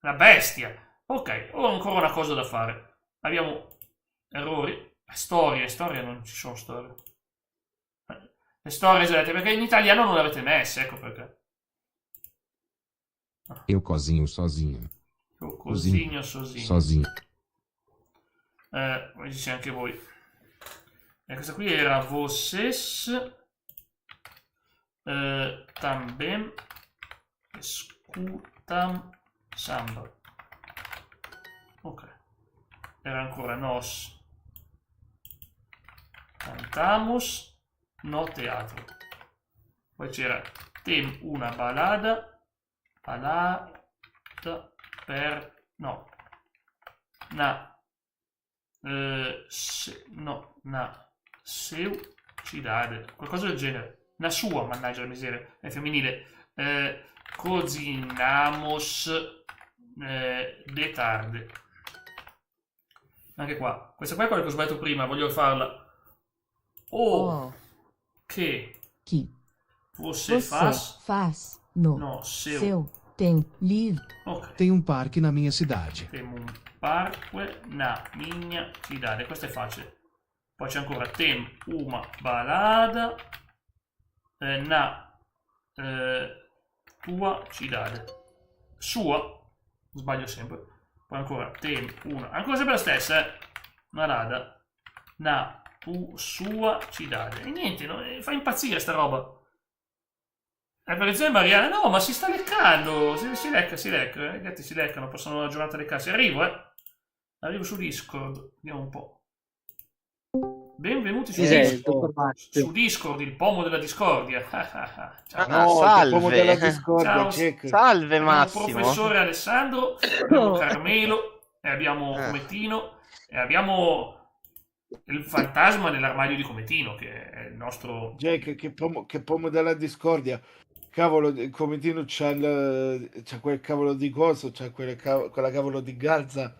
Una bestia. Ok, ho ancora una cosa da fare. Abbiamo errori. Storie non ci sono storie. Le storie esatte, perché in italiano non le avete messe, ecco perché. Eu cozinho sozinho. Eu cozinho sozinho. Come dice anche voi. E questa qui era vocês também escutam samba. Ok. Era ancora nós cantamos no teatro. Poi c'era tem una balada per no na seu cidade, qualcosa del genere, na sua, mannaggia la miseria, è femminile. Cozinamos de tarde. Anche qua, questa qua è quella che ho sbagliato prima, voglio farla. Que você faz no seu tempo livre. Okay. Tem parque na minha cidade. Tem parque na minha cidade. Questo è facile. Poi c'è ancora tem uma balada na tua cidade. Sua, sbaglio sempre. poi ancora una, ancora sempre la stessa, una rada, na, pu, sua, ci date, e niente, no? Fa impazzire sta roba. Apparizione Mariana, no, ma si sta leccando, si lecca, i gatti si leccano, possono la giornata leccarsi. Arrivo su Discord, vediamo un po'. Benvenuti su Discord, il pomo della discordia. Ciao. Salve. Il pomo della discordia, Ciao. Jack. Salve Abbiamo Massimo. il professore Alessandro, abbiamo Carmelo, e abbiamo Comettino, e abbiamo il fantasma nell'armadio di Comettino, che è il nostro... Jack, che pomo della discordia. Cavolo, Cometino c'ha quel cavolo di coso, c'ha quella cavolo di galza,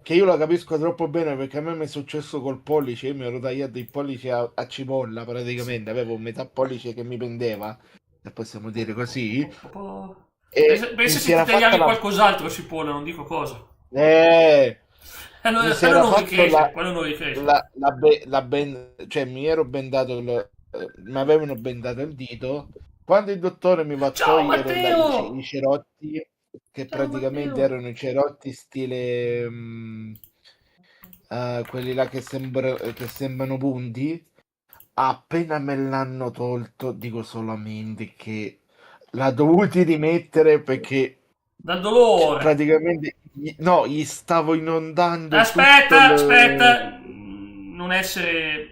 che io la capisco troppo bene, perché a me mi è successo col pollice. Io mi ero tagliato il pollice a cipolla praticamente, avevo metà pollice che mi pendeva, se possiamo dire così. E pensa se ti tagliavi qualcos'altro cipolla, non dico cosa. Allora, quello non ricresce. Cioè mi ero bendato mi avevano bendato il dito. Quando il dottore mi va a togliere i cerotti, che praticamente erano i cerotti stile quelli là che sembrano punti, appena me l'hanno tolto, dico solamente che l'ha dovuti rimettere perché dal dolore praticamente gli stavo inondando. Aspetta, non essere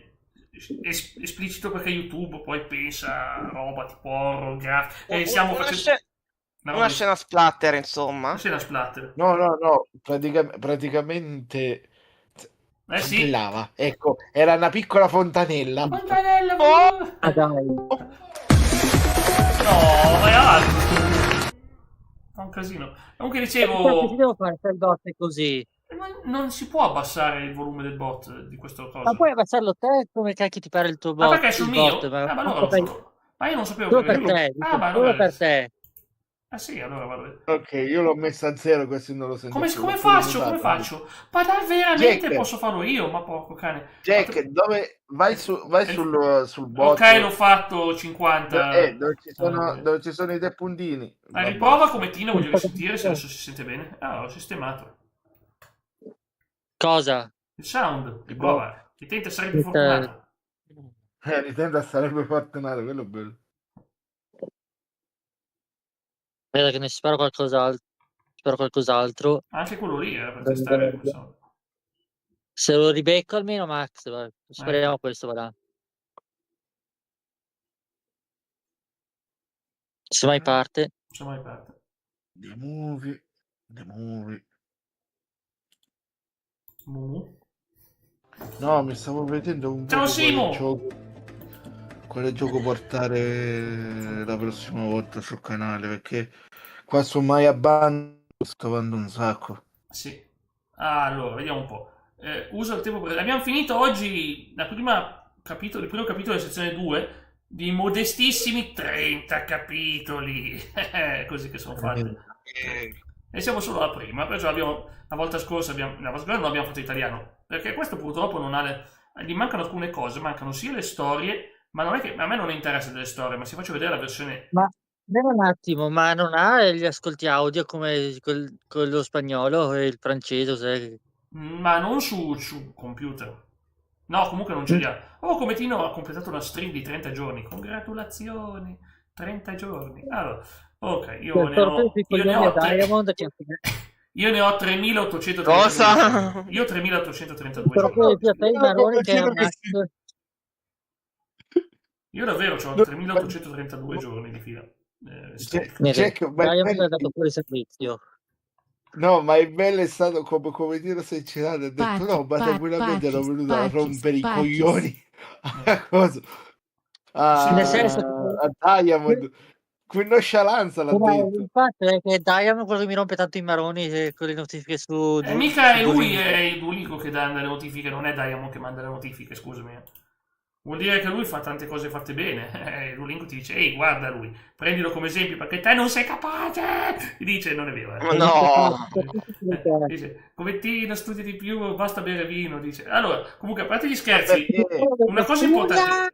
esplicito, perché YouTube poi pensa a roba tipo horror, stiamo facendo una scena splatter, insomma. Una scena splatter. No, praticamente sì. Lava. Ecco, era una piccola fontanella. Fontanella. Dai. No, è altro. Fa un casino. Comunque dicevo, Ti devo fare per dotte così. Non si può abbassare il volume del bot di questo cosa. Ma puoi abbassarlo te, come cacchio ti pare il tuo bot? Ma perché è sul mio? Bot, Ma allora lo so. Ma io non sapevo solo che per te, solo per te. Ah sì, allora vado. Ok, io l'ho messa a 0 così non lo sento. Come faccio? Ma dai, veramente Jack, posso farlo io? Ma porco cane. Jack, dove vai sul bot? Ok, l'ho fatto 50. Dove ci sono i tre puntini. Riprova Comettino, voglio sentire se adesso si sente bene. L'ho sistemato. Cosa? Il sound, riprova. Ritenta sarebbe fortunato. Ritenta sarebbe fortunato, quello è bello. Vedo che ne spero qualcos'altro. Anche quello lì era per testare. Se lo ribecco almeno, Max, speriamo questo vada. Se mai parte. The movie. No, mi stavo vedendo un po' quale gioco portare la prossima volta sul canale, perché qua su Maya Band sto avendo un sacco. Sì. Allora, vediamo un po'. Usa il tempo abbiamo finito oggi il primo capitolo della sezione 2 di modestissimi 30 capitoli. Così che sono fatti. E siamo solo alla prima, perciò la volta scorsa non abbiamo fatto italiano, perché questo purtroppo non ha gli mancano alcune cose, mancano sia le storie, ma non è che a me non interessa delle storie, ma si faccio vedere la versione. Ma un attimo, ma non ha gli ascolti audio come quello spagnolo e il francese? Ma non su computer. No, comunque non ce li ha. Comettino ha completato una stream di 30 giorni. Congratulazioni, 30 giorni. Allora, ok, io ne ho 3832. Cosa? Io ho 3832 giorni. Io davvero ho 3832 giorni di fila. Jack, ha dato pure servizio. No, ma il bello è stato come dire sincerato, ha detto no, ma tranquillamente ero venuto a rompere i coglioni a cosa. Nel senso a Diamond. Con nonchalance l'ha detto. Il fatto è che Diamond quello che mi rompe tanto i maroni con le notifiche su... mica è lui, è il Duolico che dà le notifiche, non è Diamond che manda le notifiche, scusami. Vuol dire che lui fa tante cose fatte bene. Il Duolingo ti dice, ehi, guarda lui, prendilo come esempio perché te non sei capace. Ti dice, non è vero. No. Dice, Comettino, studi di più, basta bere vino. Dice. Allora, comunque, a parte gli scherzi, una cosa importante.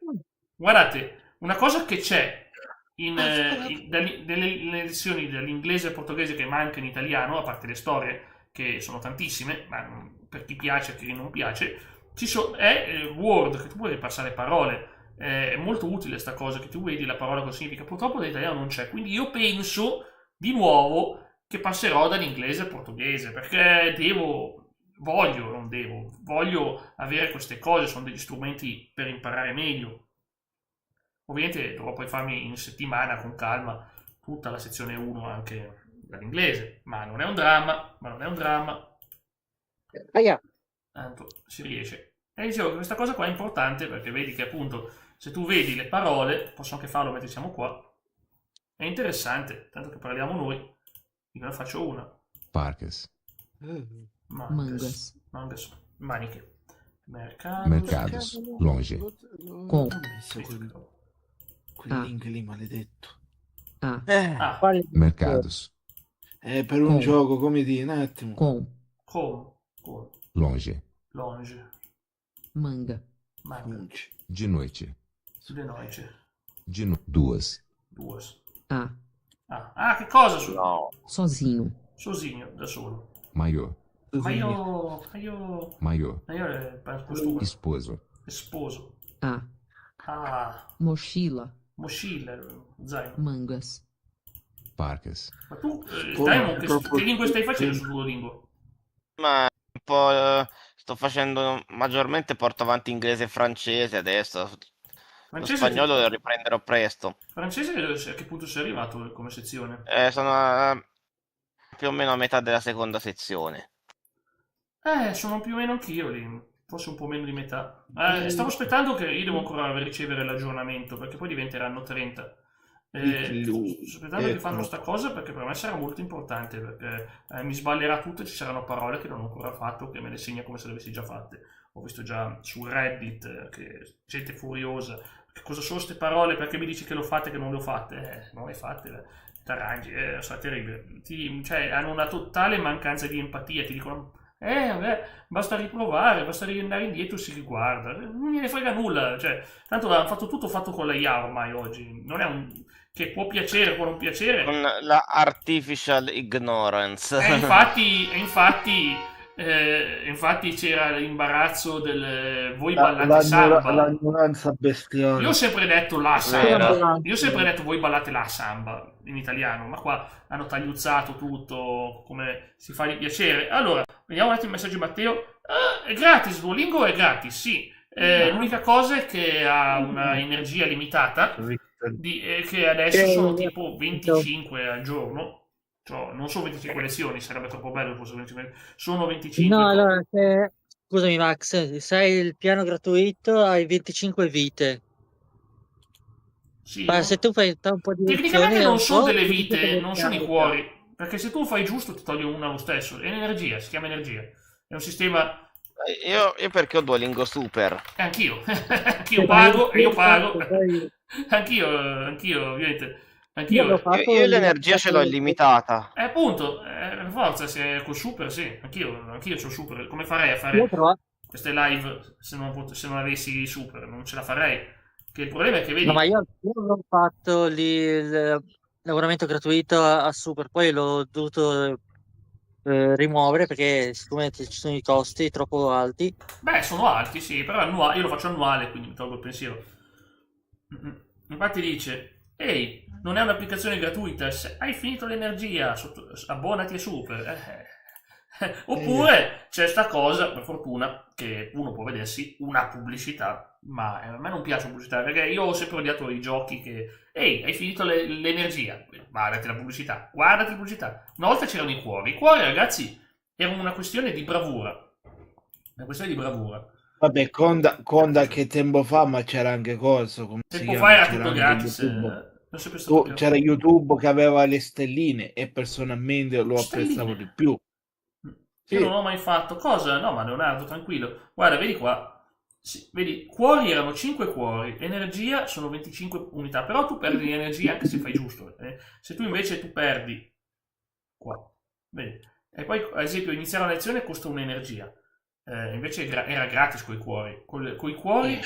Guardate, una cosa che c'è nelle lezioni dell'inglese e portoghese che manca in italiano, a parte le storie, che sono tantissime, ma per chi piace e chi non piace, è Word, che tu puoi ripassare parole. È molto utile sta cosa, che tu vedi la parola cosa significa. Purtroppo l'italiano non c'è, quindi io penso di nuovo che passerò dall'inglese al portoghese, perché voglio avere queste cose, sono degli strumenti per imparare meglio. Ovviamente dovrò poi farmi in settimana con calma tutta la sezione 1 anche dall'inglese, ma non è un dramma, tanto si riesce. E dicevo che questa cosa qua è importante perché vedi che appunto se tu vedi le parole, posso anche farlo mentre siamo qua, è interessante, tanto che parliamo noi, io ne faccio una. Parques. Mangas. Maniche. Mercados. Longe. Com. Quel link lì maledetto. Mercados. Per un gioco, come dire, un attimo. Com. Longe. Manga. De noite. Duas. Che cosa? No. Sozinho. Da solo. Maior. Maior è costume. Esposo. Mochila. Zaino. Mangas. Parques. Ma tu, Daimon, che lingue stai facendo su Duolingo? Ma un po' sto facendo maggiormente, porto avanti inglese e francese adesso. Lo spagnolo lo riprenderò presto. Francese a che punto sei arrivato come sezione? Sono più o meno a metà della seconda sezione. Sono più o meno anch'io lì, forse un po' meno di metà. Stavo aspettando che io devo ancora ricevere l'aggiornamento, perché poi diventeranno 30. Sto aspettando che fanno sta cosa perché per me sarà molto importante, perché mi sballerà tutto e ci saranno parole che non ho ancora fatto, che me le segna come se le avessi già fatte. Ho visto già su Reddit che gente furiosa, che cosa sono queste parole, perché mi dici che lo fate, che non le ho fatte? Non le fate, t'arrangi, è terribile. Cioè, hanno una totale mancanza di empatia, ti dicono vabbè, basta riprovare, basta andare indietro e si riguarda, non gliene frega nulla, cioè, tanto hanno fatto tutto fatto con la IA ormai oggi, non è che può piacere, può non piacere. Con la artificial ignorance. Infatti c'era l'imbarazzo del voi ballate samba. L'ignoranza bestiale. Io ho sempre detto la samba. Io ho sempre detto voi ballate la samba in italiano, ma qua hanno tagliuzzato tutto come si fa di piacere. Allora, vediamo un attimo il messaggio di Matteo. È gratis, Duolingo è gratis, sì. L'unica cosa è che ha una energia limitata, che adesso sono tipo 25 al giorno. Cioè, non sono 25 lezioni, sarebbe troppo bello fosse 25. Sono 25. No, allora, scusami Max, se hai il piano gratuito hai 25 vite. Sì, Ma se tu fai un po' di tecnicamente non sono delle vite, non sono i cuori. Perché se tu fai giusto ti toglie una lo stesso. È energia, si chiama energia. È un sistema... Io perché ho Duolingo Super. Anch'io. Anch'io pago. Anch'io, ovviamente. Io l'energia ce l'ho illimitata. Appunto, per forza, se col super, sì. Anch'io c'ho super. Come farei a fare queste live se non avessi il super? Non ce la farei. Che il problema è che vedi... No, ma io non ho fatto lì il l'abbonamento gratuito a super, poi l'ho dovuto rimuovere perché siccome ci sono i costi troppo alti. Beh, sono alti, sì, però io lo faccio annuale, quindi mi tolgo il pensiero. Infatti dice, ehi, non è un'applicazione gratuita, se hai finito l'energia, abbonati a super. Oppure c'è sta cosa, per fortuna, che uno può vedersi una pubblicità, ma a me non piace la pubblicità, perché io ho sempre odiato i giochi che, ehi, hai finito l'energia, guardati la pubblicità. Una volta c'erano i cuori, ragazzi, era una questione di bravura. Vabbè, Conda che tempo fa, ma c'era anche cosa, come tempo fa era tutto gratis. C'era YouTube che aveva le stelline e personalmente lo apprezzavo di più. Io non l'ho mai fatto. Cosa? No, ma Leonardo, tranquillo. Guarda, vedi qua. Sì, vedi, cuori erano 5 cuori, energia sono 25 unità, però tu perdi energia anche se fai giusto. Se tu invece perdi qua, vedi? E poi, ad esempio, iniziare la lezione costa un'energia. Invece era gratis coi cuori. Coi cuori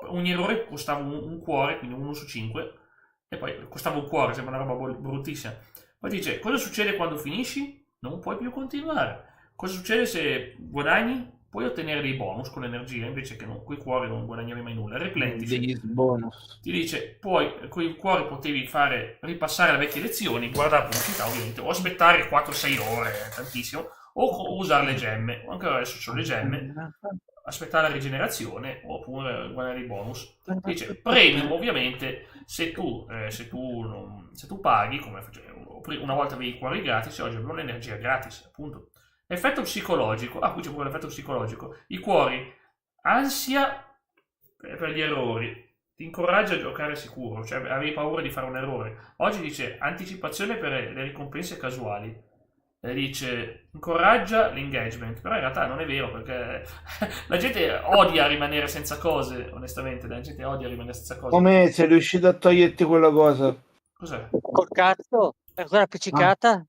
ogni errore costava un cuore, quindi 1 su 5. E poi costava un cuore, sembra una roba bruttissima. Poi dice, cosa succede quando finisci? Non puoi più continuare. cosa succede se guadagni? Puoi ottenere dei bonus con l'energia, invece che con i cuori non guadagnerai mai nulla. Replenish Degli bonus. ti dice, poi con il cuore potevi ripassare le vecchie lezioni, guardare la pubblicità ovviamente, o aspettare 4-6 ore, tantissimo, o usare le gemme. Anche adesso c'ho le gemme, aspettare la rigenerazione, oppure guardare i bonus. Ti dice, premium ovviamente, se tu paghi, come una volta avevi i cuori gratis, oggi abbiamo l'energia gratis, appunto. Effetto psicologico, qui c'è pure l'effetto psicologico. I cuori, ansia per gli errori, ti incoraggia a giocare sicuro, cioè avevi paura di fare un errore. Oggi dice anticipazione per le ricompense casuali, dice incoraggia l'engagement, però in realtà non è vero, perché la gente odia rimanere senza cose, onestamente, la gente odia rimanere senza cose. Come sei riuscito a toglierti quella cosa? Cos'è? Col cazzo? È ancora appiccicata?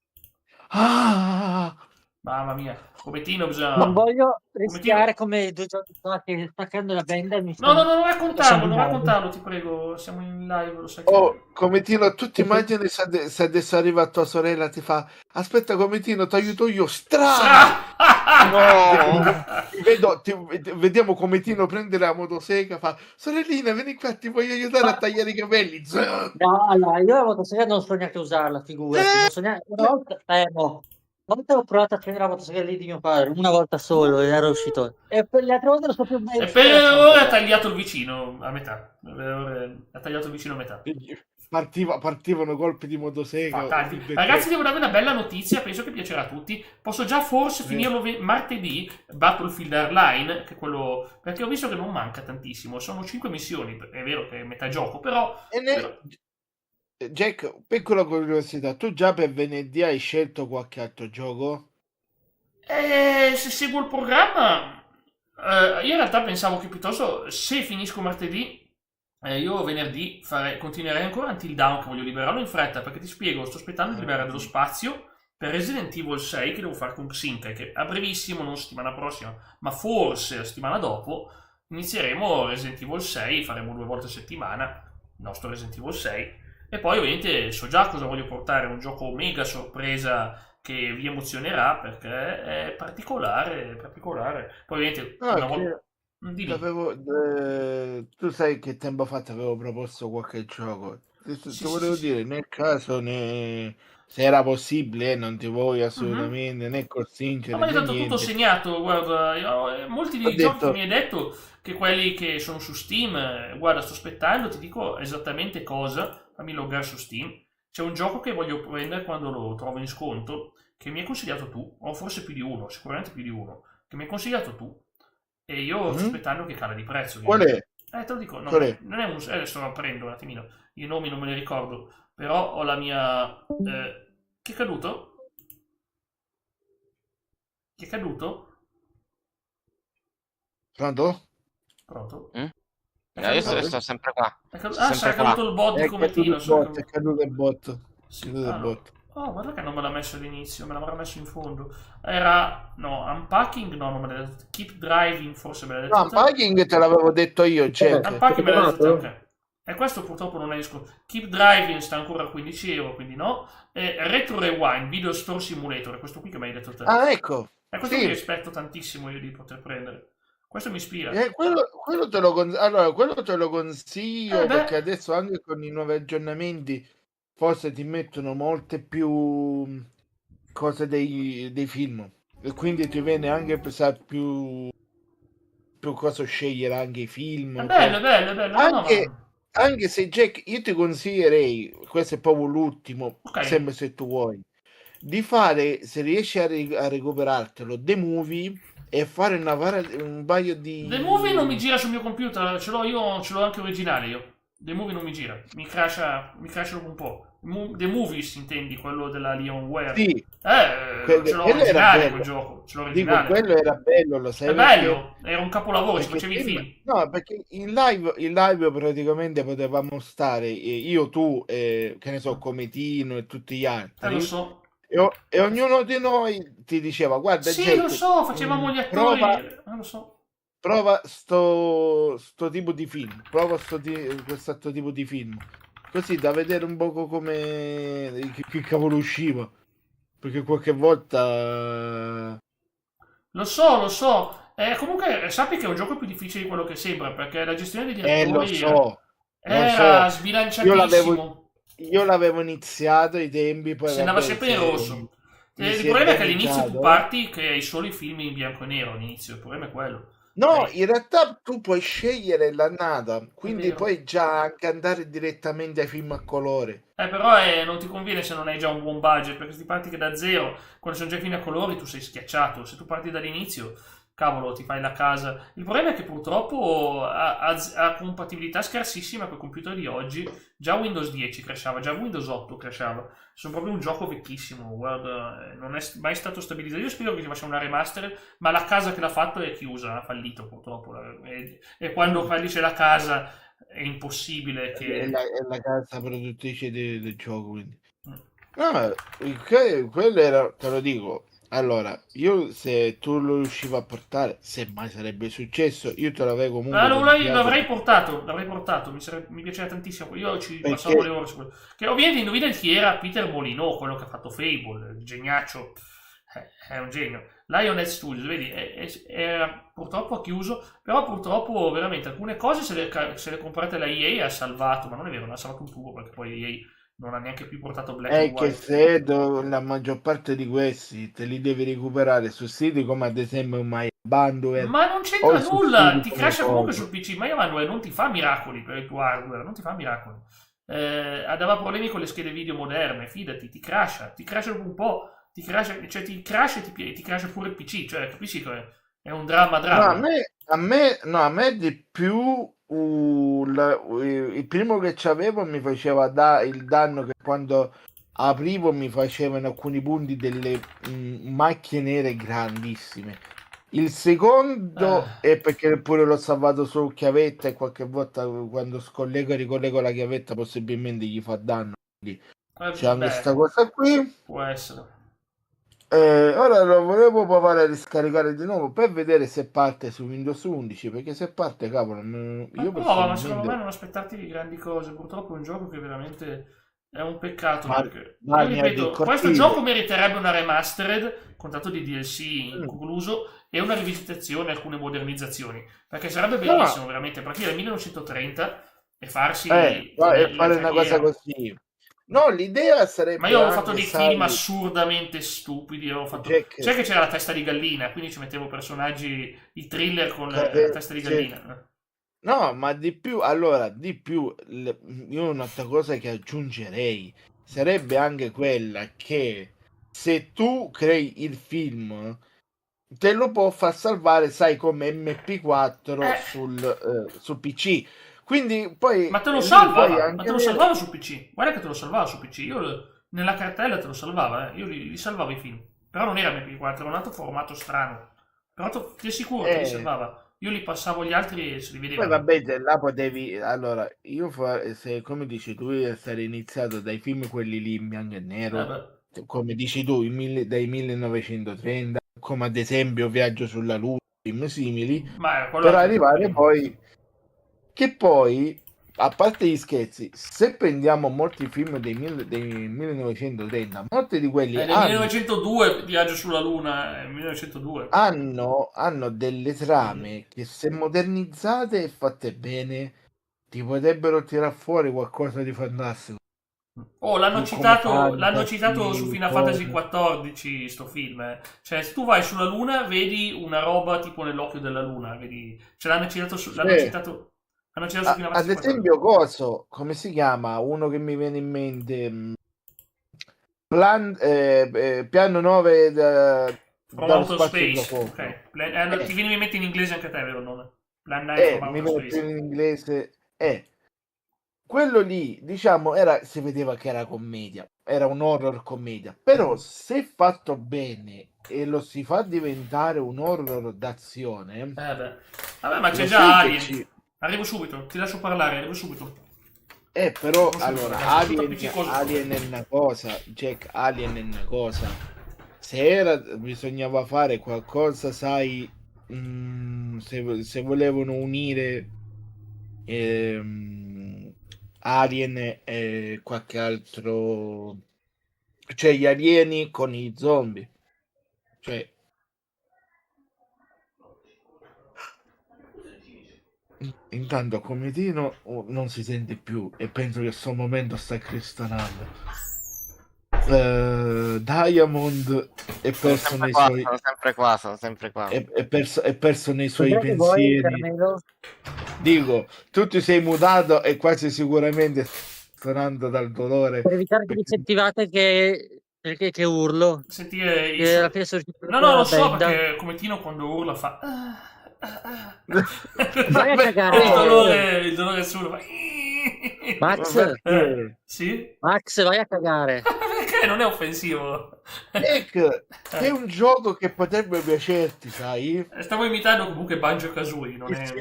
Mamma mia, Cometino bisogna... Non voglio rischiare come 2 giorni fa che staccando la benda mi No, non raccontarlo, ti prego, siamo in live, lo sai che... Oh, Cometino, tu ti immagini se adesso arriva tua sorella e ti fa aspetta Cometino, ti aiuto io, vediamo Cometino prende la motosega, fa sorellina vieni qua, ti voglio aiutare a tagliare i capelli. No, allora, io la motosega non so neanche usarla, figurati, non so neanche... Una volta ho provato a prendere la motosega lì di mio padre, una volta solo, ed era uscito. E per le altre volte non so più bene. E per ora ha tagliato il vicino a metà. Ha tagliato il vicino a metà. Partivano colpi di motosega. Ragazzi, devo darvi una bella notizia, penso che piacerà a tutti. Posso già forse finirlo martedì, Battlefield Airline, che è quello... Perché ho visto che non manca tantissimo, sono 5 missioni, è vero che è metà gioco, però... Jack, piccola curiosità, tu già per venerdì hai scelto qualche altro gioco? Se seguo il programma, io in realtà pensavo che piuttosto, se finisco martedì, io venerdì continuerei ancora Until Dawn, che voglio liberarlo in fretta, perché ti spiego, sto aspettando di liberare dello spazio per Resident Evil 6 che devo fare con Xinte, che a brevissimo, non settimana prossima, ma forse la settimana dopo, inizieremo Resident Evil 6, faremo 2 volte a settimana il nostro Resident Evil 6. E poi ovviamente so già cosa voglio portare, un gioco mega sorpresa che vi emozionerà perché è particolare. Poi ovviamente tu sai che tempo fa ti avevo proposto qualche gioco. Ti volevo dire, nel caso se era possibile, non ti vuoi assolutamente né costringere. Ma è stato tutto segnato, guarda, molti dei giochi che mi hai detto, che quelli che sono su Steam, guarda, sto aspettando, ti dico esattamente cosa. Fammi loggare su Steam. C'è un gioco che voglio prendere quando lo trovo in sconto, che mi hai consigliato tu, o forse più di uno, sicuramente più di uno, che mi hai consigliato tu, e io sto aspettando che cala di prezzo. Qual è? Te lo dico, no, Qual è? non è adesso lo prendo un attimino, i nomi non me li ricordo, però ho la mia... Che è caduto? Che è caduto? Pronto? Io sto sempre qua. Sarà caduto il bot di Cometino. È caduto il bot. Guarda che non me l'ha messo all'inizio, me l'avrà messo in fondo. Era... No, Unpacking no, non me l'ha detto. Keep Driving forse me l'ha detto. No, Unpacking te l'avevo detto io, Unpacking me l'ha detto, ok. E questo purtroppo non è disco. Keep Driving sta ancora a 15 euro, quindi no. E Retro Rewind, Video Store Simulator, è questo qui che mi hai detto te. Ecco. È questo che aspetto tantissimo io di poter prendere. Questo mi ispira. Quello te lo consiglio perché adesso anche con i nuovi aggiornamenti forse ti mettono molte più cose dei film e quindi ti viene anche più cosa scegliere anche i film. È bello. Anche se Jack, io ti consiglierei, questo è proprio l'ultimo, sempre se tu vuoi, di fare, se riesci a recuperartelo, The Movie e fare un paio di... The Movie non mi gira sul mio computer, ce l'ho anche originale io. The Movie non mi gira, mi crasha dopo un po'. The Movies intendi, quello della Alienware? Sì. Ce l'ho originale quel gioco, ce l'ho originale. Dico, quello era bello, lo sai. È bello, era un capolavoro, ci facevi il film. No, perché in live praticamente potevamo stare, io, tu, che ne so, Cometino e tutti gli altri. Lo so. E ognuno di noi ti diceva, guarda, sì, Jack, lo so, facevamo gli attori, lo so. Prova sto tipo di film, questo tipo di film, così da vedere un poco come che cavolo usciva, perché qualche volta Lo so. Comunque sappi che è un gioco più difficile di quello che sembra, perché la gestione degli Lo attori so, era Io sbilanciatissimo. l'avevo iniziato ai tempi, poi Si andava vabbè, sempre in rosso. Il si è problema è che all'inizio tu danneggiato. parti che hai solo i film in bianco e nero all'inizio, il problema è quello. No, in realtà tu puoi scegliere l'annata, quindi vero. puoi già anche andare direttamente ai film a colore. Però non ti conviene se non hai già un buon budget, perché se ti parti che da zero, quando sono già i film a colori, tu sei schiacciato. Se tu parti dall'inizio, cavolo, ti fai la casa. Il problema è che purtroppo ha compatibilità scarsissima con i computer di oggi. Già Windows 10 crashava, già Windows 8 crashava. Sono proprio un gioco vecchissimo, guarda, non è mai stato stabilizzato. Io spero che ci faccia una remaster, ma la casa che l'ha fatto è chiusa, ha fallito purtroppo. E quando fallisce la casa è impossibile È che... la casa produttrice del gioco, quindi. Mm. No, quello era, te lo dico. Allora, io se tu lo riuscivi a portare, se mai sarebbe successo, io te l'avevo comunque L'avrei portato, mi piaceva tantissimo. Io ci passavo le ore su quello. Che ovviamente indovina chi era Peter Molyneux, quello che ha fatto Fable, il geniaccio, è un genio. Lionhead Studios, vedi, purtroppo ha chiuso, però purtroppo veramente alcune cose se le comprate la EA ha salvato, ma non è vero, non ha salvato un tubo, perché poi EA non ha neanche più portato Black and È che White. se la maggior parte di questi te li devi recuperare su siti come ad esempio MyBandware, Ma non c'entra nulla, ti crasha comunque sul PC. Ma Emanuele non ti fa miracoli per il tuo hardware, non ti fa miracoli. Aveva problemi con le schede video moderne, fidati, ti crasha dopo un po', ti crasha e ti crasha pure il PC, cioè capisci che è un dramma. No, a me di più il primo che c'avevo mi faceva il danno che quando aprivo mi facevano alcuni punti delle macchie nere grandissime. Il secondo è perché pure l'ho salvato su chiavetta e qualche volta quando scollego e ricollego la chiavetta possibilmente gli fa danno. Quindi c'è anche questa cosa qui. Può essere. Ora lo volevo provare a riscaricare di nuovo per vedere se parte su Windows 11, perché se parte, cavolo, io Ma secondo me non aspettarti grandi cose, purtroppo è un gioco che veramente è un peccato, perché io ripeto, questo gioco meriterebbe una remastered con tanto di DLC incluso e una rivisitazione, alcune modernizzazioni, perché sarebbe bellissimo veramente partire dal 1930 e farsi fare una cosa così. No, l'idea sarebbe. Ma io avevo fatto dei film assurdamente stupidi. Sai che c'era la testa di gallina, quindi ci mettevo personaggi, i thriller con la testa di gallina. No, ma di più, io un'altra cosa che aggiungerei sarebbe anche quella che se tu crei il film te lo può far salvare, sai, come MP4 sul PC. Quindi poi ma te lo salvava su PC. Guarda che te lo salvava su PC. Io nella cartella te lo salvava, io li salvavo i film. Però non era MP4, era un altro formato strano. Però ti assicuro che li salvava. Io li passavo agli altri e se li vedevano. Poi vabbè, là potevi. Allora, se come dici tu, essere iniziato dai film quelli lì in bianco e nero, come dici tu, dai 1930, come ad esempio Viaggio sulla Luna, film simili, per arrivare poi. Che poi, a parte gli scherzi, se prendiamo molti film dei 1930, molti di quelli nel 1902 Viaggio sulla Luna, 1902 hanno delle trame che se modernizzate e fatte bene ti potrebbero tirare fuori qualcosa di fantastico. L'hanno citato su Final Fantasy XIV sto film. Cioè, se tu vai sulla Luna vedi una roba tipo nell'occhio della Luna, vedi? Cioè, l'hanno citato su Final ad esempio, come si chiama? Uno che mi viene in mente, piano 9 dallo spazio profondo. Ti viene in mente in inglese anche a te, vero il nome? Plan 9 mi viene più in inglese. Quello lì, diciamo, si vedeva che era commedia, era un horror commedia, però se fatto bene e lo si fa diventare un horror d'azione, vabbè, ma c'è già Alien. Arrivo subito, ti lascio parlare, arrivo subito. Però allora Alien è una cosa, Jack, Alien è una cosa. Se bisognava fare qualcosa, sai, se volevano unire Alien e qualche altro, cioè gli alieni con i zombie, cioè Intanto Comitino non si sente più e penso che sto momento sta cristallando. Diamond è perso nei suoi... Sono sempre qua. È perso nei suoi Cos'è che vuoi, pensieri. Carmelo? Dico, tu ti sei mutato e quasi sicuramente suonando dal dolore. Per evitare che vi sentivate che urlo. Sentire i Che alla fine sono riuscito No, a lo so, benda. perché Cometino quando urla fa... Vai a cagare. il dolore solo fa... Max, sì? Max, vai a cagare. Perché non è offensivo? È un gioco che potrebbe piacerti, sai? Stavo imitando comunque Banjo-Kazooie, non è...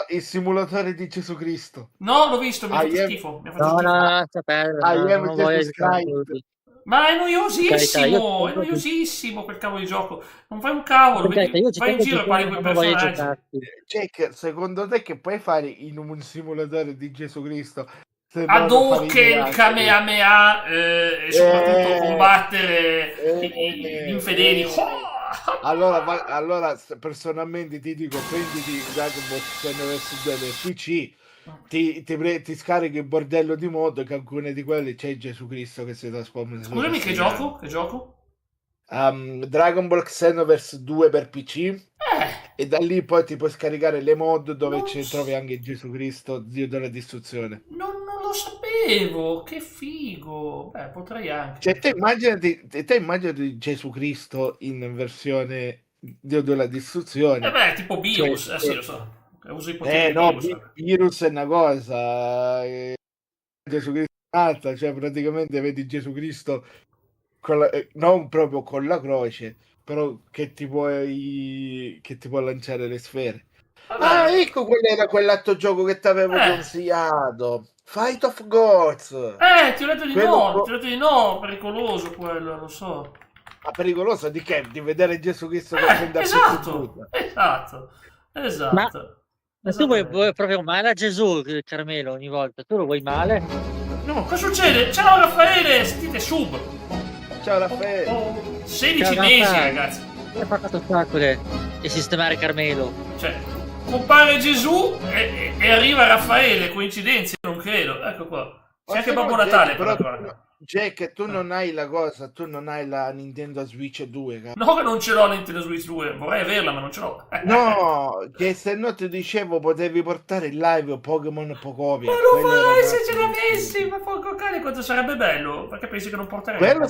Il simulatore di Gesù Cristo. No, l'ho visto, mi ha fatto schifo. Mi ha fatto No, schifo. no, sapere, non voglio aiutare tutti. Ma è Carità, noiosissimo quel cavolo di gioco. Non fai un cavolo, vai in giro e parli con i personaggi. Jack, secondo te che puoi fare in un simulatore di Gesù Cristo? Hadouken, Kamehameha e soprattutto combattere gli infedeli. Allora, personalmente ti dico, prenditi Dragon Ball Xenoverse 2 per PC, ti scarichi il bordello di mod, che alcune di quelle c'è Gesù Cristo che si trasforma. Scusami, che gioco? Che gioco? Dragon Ball Xenoverse 2 per PC, e da lì poi ti puoi scaricare le mod dove trovi anche Gesù Cristo, Dio della distruzione. Non lo sapevo, che figo. Beh, potrei anche. Cioè, te immaginati Gesù Cristo in versione Dio della distruzione. Beh, tipo Virus, sì, lo so. Uso i poteri no, Virus. Virus è una cosa, Gesù Cristo è un'altra, cioè praticamente vedi Gesù Cristo non proprio con la croce, però che ti può lanciare le sfere. Ecco quell'altro gioco che ti avevo consigliato, Fight of Gods. Ti ho detto di no, pericoloso quello, lo so. Ma pericoloso di che? Di vedere Gesù Cristo che prende a esatto. Ma tu vuoi proprio male a Gesù, Carmelo, ogni volta? Tu lo vuoi male? No, cosa succede? Ciao Raffaele, sentite sub. Ciao Raffaele. 16 mesi, ragazzi. Ho fatto ostacoli e sistemare Carmelo. Cioè, compare Gesù e arriva Raffaele, coincidenze? Non credo. Ecco qua. C'è anche Babbo Natale, però. Jack, tu non hai la cosa, tu non hai la Nintendo Switch 2, cazzo. No, che non ce l'ho la Nintendo Switch 2, vorrei averla, ma non ce l'ho. No, che se no ti dicevo potevi portare in live Pokémon Pocopia. Ma lo fai se ce l'avessi, ma poco cane, quanto sarebbe bello, perché pensi che non porterei? Quello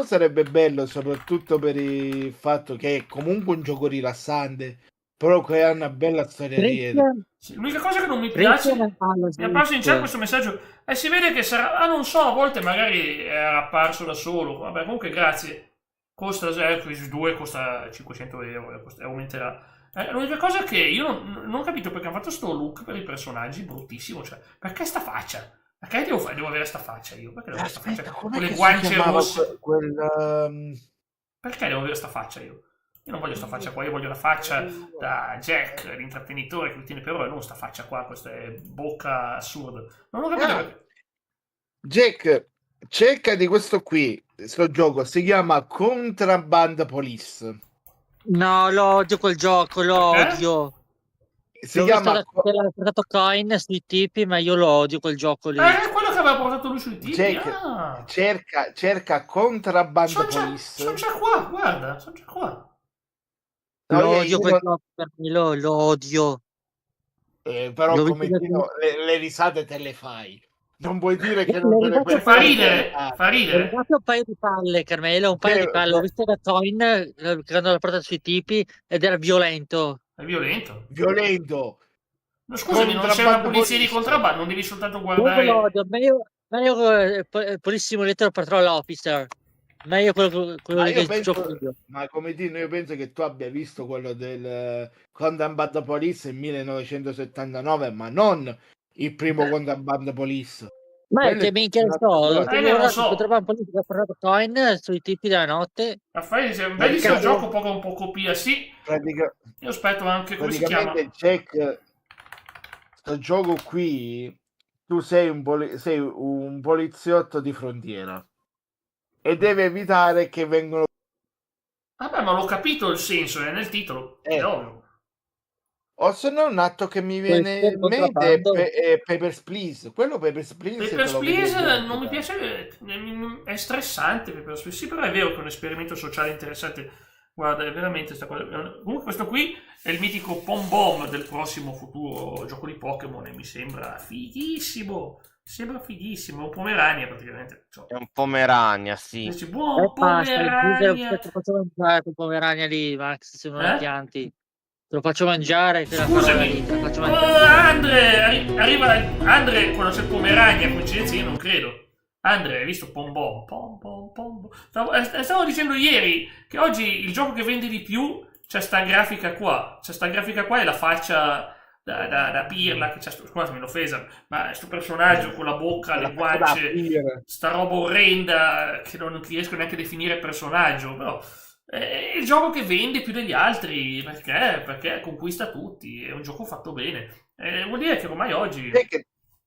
sarebbe bello, soprattutto per il fatto che è comunque un gioco rilassante, però che ha una bella storia dietro. L'unica cosa che non mi piace, mi è apparso in chat questo messaggio, e si vede che sarà, non so, a volte magari era apparso da solo, vabbè, comunque grazie, costa, il 2 costa 500 euro, aumenterà. L'unica cosa è che io non ho capito perché hanno fatto sto look per i personaggi bruttissimo, cioè, perché sta faccia? Perché devo avere sta faccia io? Perché devo avere sta faccia? Con le guance rosse. Perché devo avere sta faccia io? Io non voglio sta faccia qua, io voglio la faccia da Jack, l'intrattenitore che lo tiene per ora, non sta faccia qua, questa bocca assurda. Non ho capito perché. Jack, cerca di questo qui, questo gioco si chiama Contraband Police. No, lo odio quel gioco, lo odio. Si chiama... L'ha portato Coin sui tipi, ma io lo odio quel gioco lì. Quello che aveva portato lui sui tipi? Jack, cerca Contraband Police. Sono già qua, guarda, sono già qua. No, lo odio quel gioco, lo odio. Però come le risate te le fai. Non vuoi dire che non te le puoi fa ridere. Ho dato un paio di palle, Carmelo, un paio di palle. Ho visto da Coin che hanno portato sui tipi ed era violento. È violento? Violento. No, scusami, non c'è una polizia di contrabbando, non devi soltanto guardare. Lo odio, meglio Polissimo Little Patrol Officer. Meglio quello che gioco io. Ma come dire, io penso che tu abbia visto quello del Contraband Police in 1979, ma non il primo Contraband Police. Ma che minchia ne so, Contraband Police che ha portato Coin sui tipi della notte. Raffaele, se è un bellissimo gioco, un po' copia, sì. Io aspetto anche, come si chiama? Jack, sto gioco qui, tu sei un poliziotto di frontiera. E deve evitare che vengano... Vabbè, ma l'ho capito il senso, è nel titolo, è ovvio. O se no un altro che mi viene in mente è Papers, Please. Quello Papers, Please non mi piace, è stressante Papers, Please. Sì, però è vero che è un esperimento sociale interessante. Guarda, è veramente sta cosa. Comunque questo qui è il mitico Pom Bomb del prossimo futuro gioco di Pokémon e mi sembra fighissimo. Sembra fighissimo, è un Pomerania praticamente. È un Pomerania, sì. Buon Pomerania. Te lo faccio mangiare quel Pomerania lì, Max, se non lo pianti. Te lo faccio mangiare. Scusami, arriva Andre quando c'è il Pomerania, coincidenza io non credo. Andre, hai visto Pom Bomb? Stavo dicendo ieri che oggi il gioco che vende di più c'è sta grafica qua. È la faccia da pirla che c'ha, scusami l'offesa, ma sto personaggio con la bocca, le guance, sta roba orrenda che non riesco neanche a definire personaggio, però è il gioco che vende più degli altri perché conquista tutti, è un gioco fatto bene, vuol dire che ormai oggi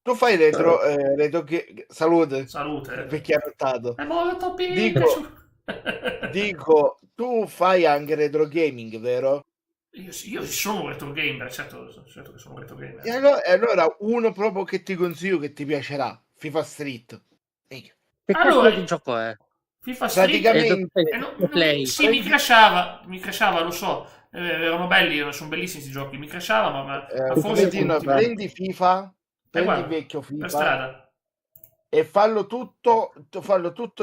tu fai retro salute perché ha notato. È molto dico tu fai anche retro gaming, vero? Io sono un retro gamer, certo che sono un retro gamer. E allora uno proprio che ti consiglio, che ti piacerà, FIFA Street. Allora, che gioco è? FIFA Street praticamente sì, mi crashava, lo so, erano belli, sono bellissimi questi giochi, mi crashava, ma forse prendi FIFA, prendi il vecchio FIFA per strada e fallo tutto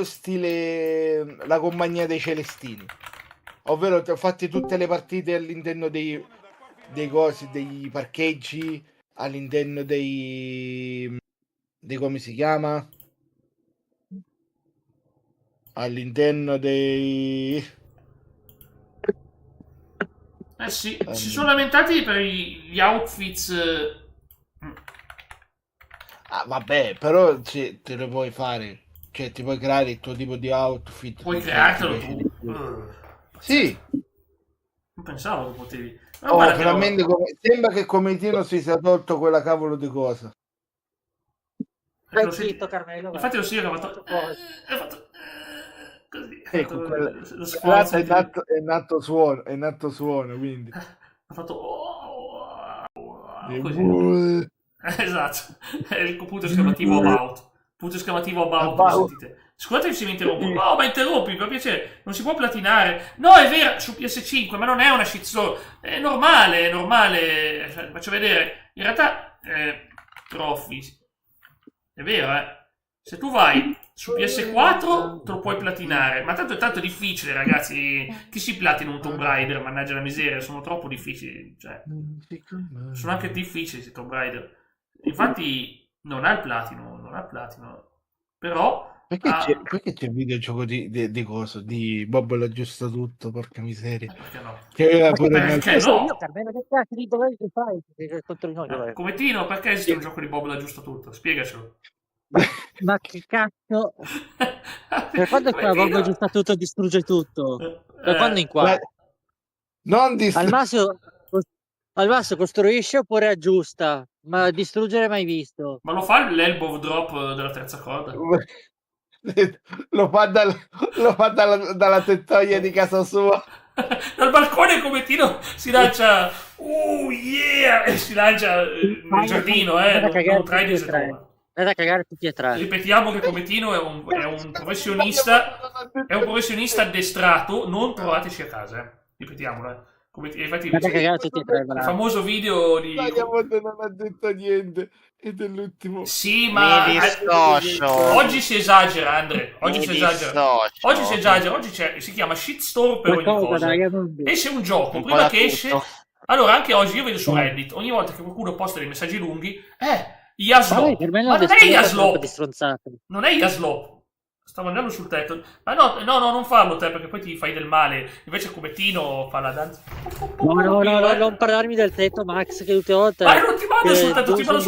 stile la compagnia dei Celestini, ovvero ti ho fatti tutte le partite all'interno dei cosi, dei parcheggi, all'interno dei come si chiama, all'interno dei sì, si sono lamentati per gli outfits. Vabbè, però te lo puoi fare, cioè ti puoi creare il tuo tipo di outfit, puoi creartelo tu. Sì, non pensavo che potevi. veramente sembra che il Comitino si sia tolto quella cavolo di cosa. Carmelo, infatti lo sì che ha fatto così, è nato suono, quindi ha fatto così. Esatto, è il punto esclamativo about. Sentite. Scusate se mi interrompo. No, ma interrompi, per piacere. Non si può platinare. No, è vero, su PS5, ma non è una shitstorm. È normale. Faccio vedere. In realtà, trophy. È vero, Se tu vai su PS4 te lo puoi platinare. Ma tanto è tanto difficile, ragazzi. Chi si platina un Tomb Raider? Mannaggia la miseria, sono troppo difficili. Cioè, sono anche difficili Tomb Raider. Infatti non ha il platino. Però perché c'è il videogioco di coso di Bob l'aggiusta tutto, porca miseria. Perché no? Perché no? Io Carmelo, che cazzo di dov'è che fai? Contro noi, come Tino, perché esiste un gioco di Bob l'aggiusta tutto? Spiegacelo. Ma che cazzo? Per quando qua Bob aggiusta tutto, distrugge tutto. Per quando in qua? Al massimo costruisce oppure aggiusta, ma distruggere mai visto. Ma lo fa l'elbow drop della terza corda? Lo fa dalla tettoia di casa sua. Dal balcone come Tino si lancia, yeah, e si lancia nel giardino, non trai di seconda. È da cagare tutti e tre. Ripetiamo che Cometino è un professionista, addestrato, non trovateci a casa, ripetiamolo, infatti il famoso video di non ha detto niente e dell'ultimo. Sì, ma oggi si esagera, Andre. Oggi si esagera. Oggi si chiama shitstorm per ogni cosa. Esce un gioco, prima che esce. Allora, anche oggi io vedo su Reddit, ogni volta che qualcuno posta dei messaggi lunghi, Yaslo. Ma non è Yaslo. Non è Yaslo. Stavo andando sul tetto. Ma no, non farlo te, perché poi ti fai del male. Invece Cometino fa la danza. No, non parlarmi del tetto, Max, che tutte le volte. Ma non ti mando sul tetto, ti mando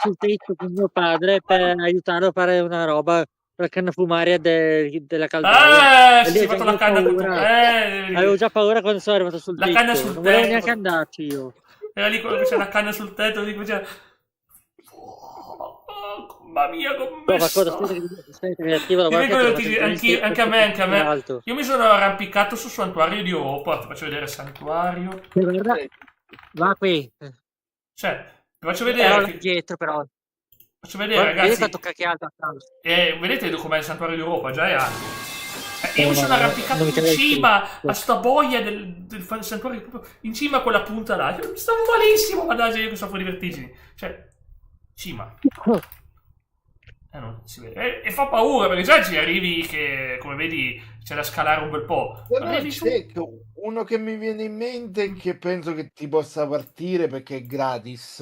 sul tetto con mio padre per aiutarlo a fare una roba per la canna fumaria della caldaia. Si è fatto la canna con avevo già paura quando sono arrivato sul tetto. La canna sul tetto. Non volevo neanche andarci io. Era lì quello che c'è la canna sul tetto, lì c'è. Mamma mia, anche a me. Io mi sono arrampicato sul santuario di Europa. Ti faccio vedere santuario. Va qui. Cioè, vi faccio Ero vedere, là dietro, però. faccio vedere Vedi ragazzi, quanto cacchiato a caso. vedete com'è il santuario d'Europa, già è alto. Io mi sono no, arrampicato non mi in crede cima più. a sta boia del santuario, proprio in cima a quella punta là. Io stavo malissimo, mannaggia, io che soffro di vertigini. Cioè, cima. Non si vede. E fa paura, perché già ci arrivi che, come vedi, c'è da scalare un bel po'. Però Arrivi su... c'è uno che mi viene in mente che penso che ti possa partire perché è gratis.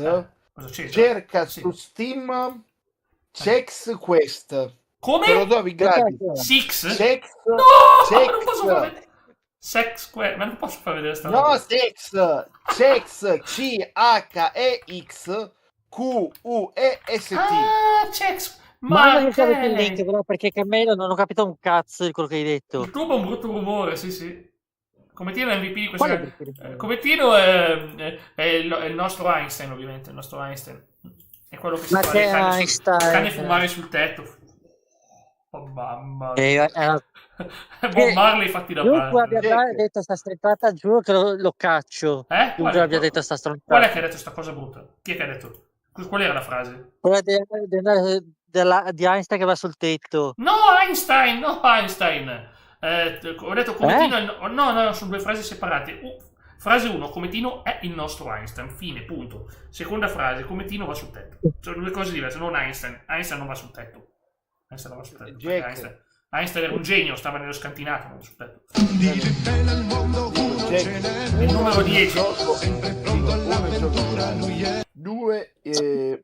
Cosa c'entra? Cerca Sì. su Steam Sex Quest. Come? Te lo trovi gratis. Six? Sex. No! Sex. Non posso far vedere. Sex Quest, ma non posso far vedere sta No, roba. Sex. Sex. CHEX QUEST. Ah, Sex. Ma che ok. avete il link, però, perché Carmelo non ho capito un cazzo di quello che hai detto. Il tubo è un brutto rumore, sì, sì. Come Tino è MVP di questa Quale gara. brutto rumore? Come Tino è il nostro Einstein, ovviamente. Il nostro Einstein. È quello che si Ma fa che le canne, Einstein? canne fumare sul tetto. Oh mamma. Bob Marley fatti da Chiunque parte. abbia detto sta stronzata, giuro che lo caccio. Chiunque abbia detto sta Qual è stronzata. che ha detto sta cosa brutta? Chi è che ha detto? Qual era la frase? Quella di Einstein che va sul tetto. No, Einstein, no, Einstein. Ho detto come Tino no, sono due frasi separate. Frase 1, come Tino è il nostro Einstein, fine, punto. Seconda frase, come Tino va sul tetto. Sono due cose diverse, non Einstein. Einstein non va sul tetto. Einstein non va sul tetto. Einstein era un genio, stava nello scantinato, non sul tetto. Il numero 10. Due,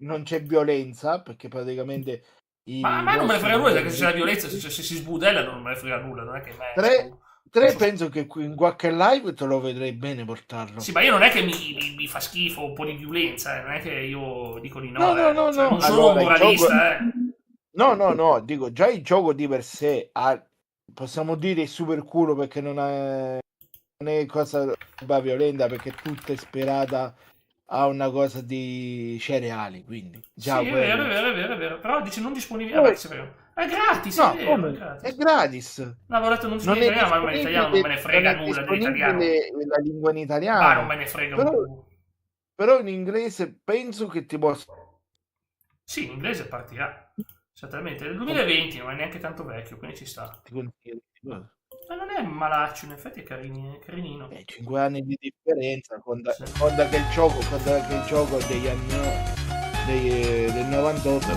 non c'è violenza, perché praticamente... Ma a me non me ne frega nulla, perché se c'è la violenza, se si sbudellano non me ne frega nulla, non è che me... Tre penso che in qualche live te lo vedrei bene portarlo. Sì, ma io non è che mi fa schifo un po' di violenza, non è che io dico di no. No. Non sono un moralista, No, dico, già il gioco di per sé possiamo dire super culo perché non è cosa violenta, perché è tutta ispirata a una cosa di cereali, quindi già sì, è vero, però dice non disponibile. È gratis, no, è vero, è gratis. È gratis. No, avevo detto non disponibile in italiano, ma in italiano non me ne frega nulla dell'italiano. La lingua in italiano. Ma non me ne frega però in inglese penso che ti possa... Sì, in inglese partirà. Certamente. Nel 2020 non è neanche tanto vecchio, quindi ci sta. Ma non è malaccio, in effetti è carinino. 5 anni di differenza, conta che il gioco degli anni del 98 è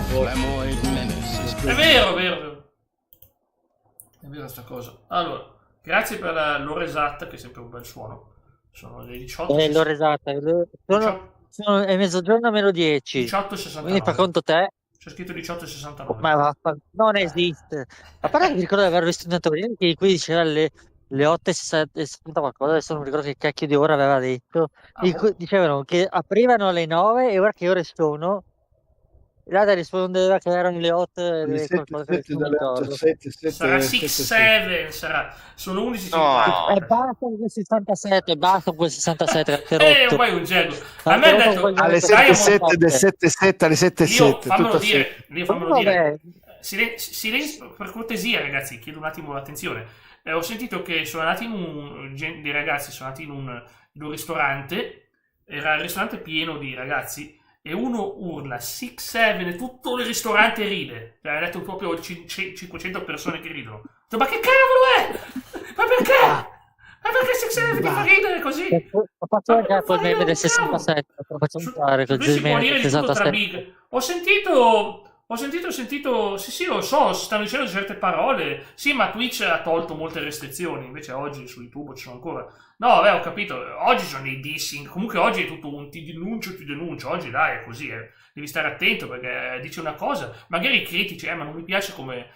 vero. È vera sta cosa. Allora, grazie per l'ora esatta, che è sempre un bel suono. Sono le 18. L'ora esatta. È mezzogiorno meno 10. 18:69. Quindi fa conto te. C'è scritto 18:69. Ma non esiste. A parte che mi ricordo di aver visto un datorino che qui diceva le 8:60 qualcosa, adesso non mi ricordo che cacchio di ora aveva detto. Dicevano che aprivano alle 9 e ora che ore sono? L'Ada rispondeva che erano le 8 e qualcosa che non mi ricordo. Sarà 6-7, sarà. Sono 11:50. No. E basta quel 67 che rotto. Poi un gelo. A me ha detto alle 7:07 del 7:7 alle 7:07. Fammelo dire. Silenzio, per cortesia, ragazzi, chiedo un attimo l'attenzione. Ho sentito che sono andati dei ragazzi sono andati in un ristorante. Era il ristorante pieno di ragazzi. E uno urla 6-7 e tutto il ristorante ride. Ha detto proprio 500 persone che ridono. Ma che cavolo è? Ma perché? Ma perché 6-7 ti fa ridere così? Ho fatto anche quel meme del 67. Lo facciamo fare col meme del 67. Ho sentito, sì, lo so, stanno dicendo certe parole. Sì, ma Twitch ha tolto molte restrizioni, invece oggi su YouTube ci sono ancora. No, ho capito, oggi sono dei dissing, comunque oggi è tutto un ti denuncio, oggi dai, è così, devi stare attento perché dice una cosa, magari critici, ma non mi piace come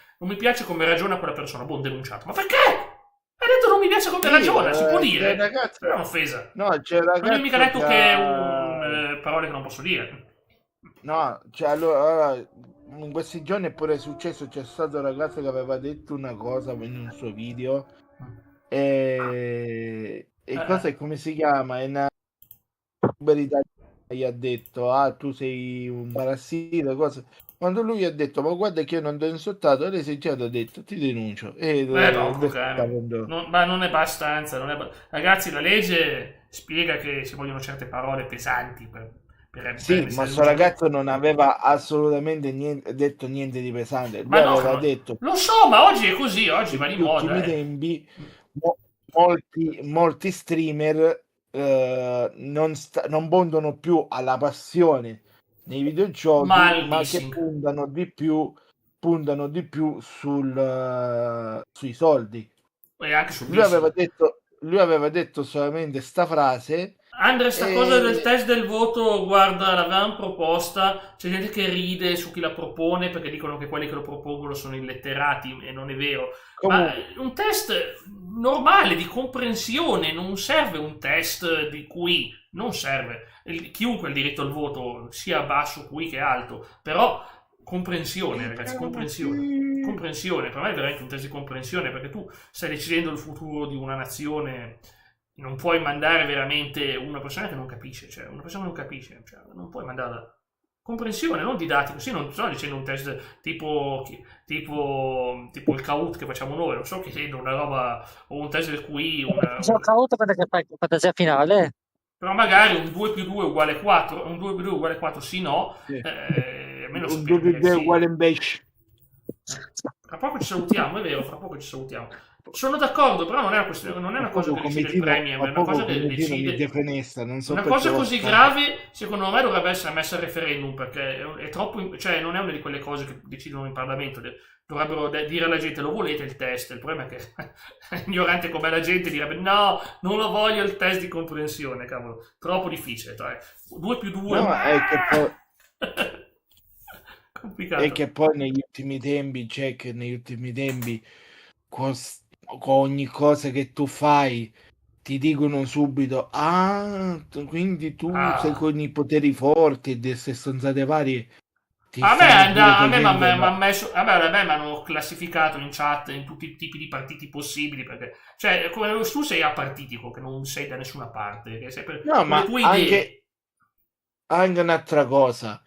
ragiona quella persona, denunciato, ma perché? Hai detto non mi piace come ragiona, si può dire, ragazzi, però è un'offesa. No, c'è ragazzo non hai mica detto che è parole che non posso dire. No, allora in questi giorni è pure successo, c'è stato un ragazzo che aveva detto una cosa in un suo video e cosa è, come si chiama? È una gli ha detto tu sei un parassita, cosa. Quando lui ha detto ma guarda che io non ti ho insultato, lei si è già detto ti denuncio ma non è abbastanza, ragazzi, la legge spiega che si vogliono certe parole pesanti per Sì, ma essere sto ragazzo non aveva assolutamente detto niente di pesante. Lui Ma no, aveva detto lo so, ma oggi è così, oggi va di negli ultimi moda. tempi molti streamer non puntano più alla passione nei videogiochi, ma che Malissing. puntano di più sui soldi. E anche sul Lui aveva detto solamente sta frase. Andre, sta cosa del test del voto, guarda, l'avevamo proposta, c'è gente che ride su chi la propone perché dicono che quelli che lo propongono sono illetterati e non è vero. Ma un test normale di comprensione, non serve un test di QI, non serve. Chiunque ha il diritto al voto, sia basso QI che alto, però comprensione, ragazzi, comprensione, per me è veramente un test di comprensione perché tu stai decidendo il futuro di una nazione. Non puoi mandare veramente una persona che non capisce, cioè una persona che non capisce, cioè non puoi mandarla. Comprensione, non didattico. Sì, non sto dicendo un test tipo il Kahoot che facciamo noi, non so che chiedo una roba o un test del QI, Kahoot perché fai fantasia finale. Però magari un 2 più 2 uguale 4, un 2 più 2 uguale 4 sì no, almeno Un 2 più 2 uguale invece. Fra poco ci salutiamo, è vero, fra poco ci salutiamo. Sono d'accordo, però non è una cosa che decide il Premium, è una cosa che decide. Una cosa così grave, secondo me, dovrebbe essere messa al referendum perché è troppo. Cioè, non è una di quelle cose che decidono in Parlamento. Dovrebbero dire alla gente: lo volete il test? Il problema è che ignorante come la gente direbbe: no, non lo voglio il test di comprensione, cavolo, troppo difficile. 2 più 2. No, è che poi. Complicato. E che poi negli ultimi tempi, con ogni cosa che tu fai ti dicono subito quindi tu sei con i poteri forti e queste stronzate varie. A me mi hanno classificato in chat in tutti i tipi di partiti possibili perché cioè come tu sei apartitico che non sei da nessuna parte che sei ma le tue idee. Anche un'altra cosa,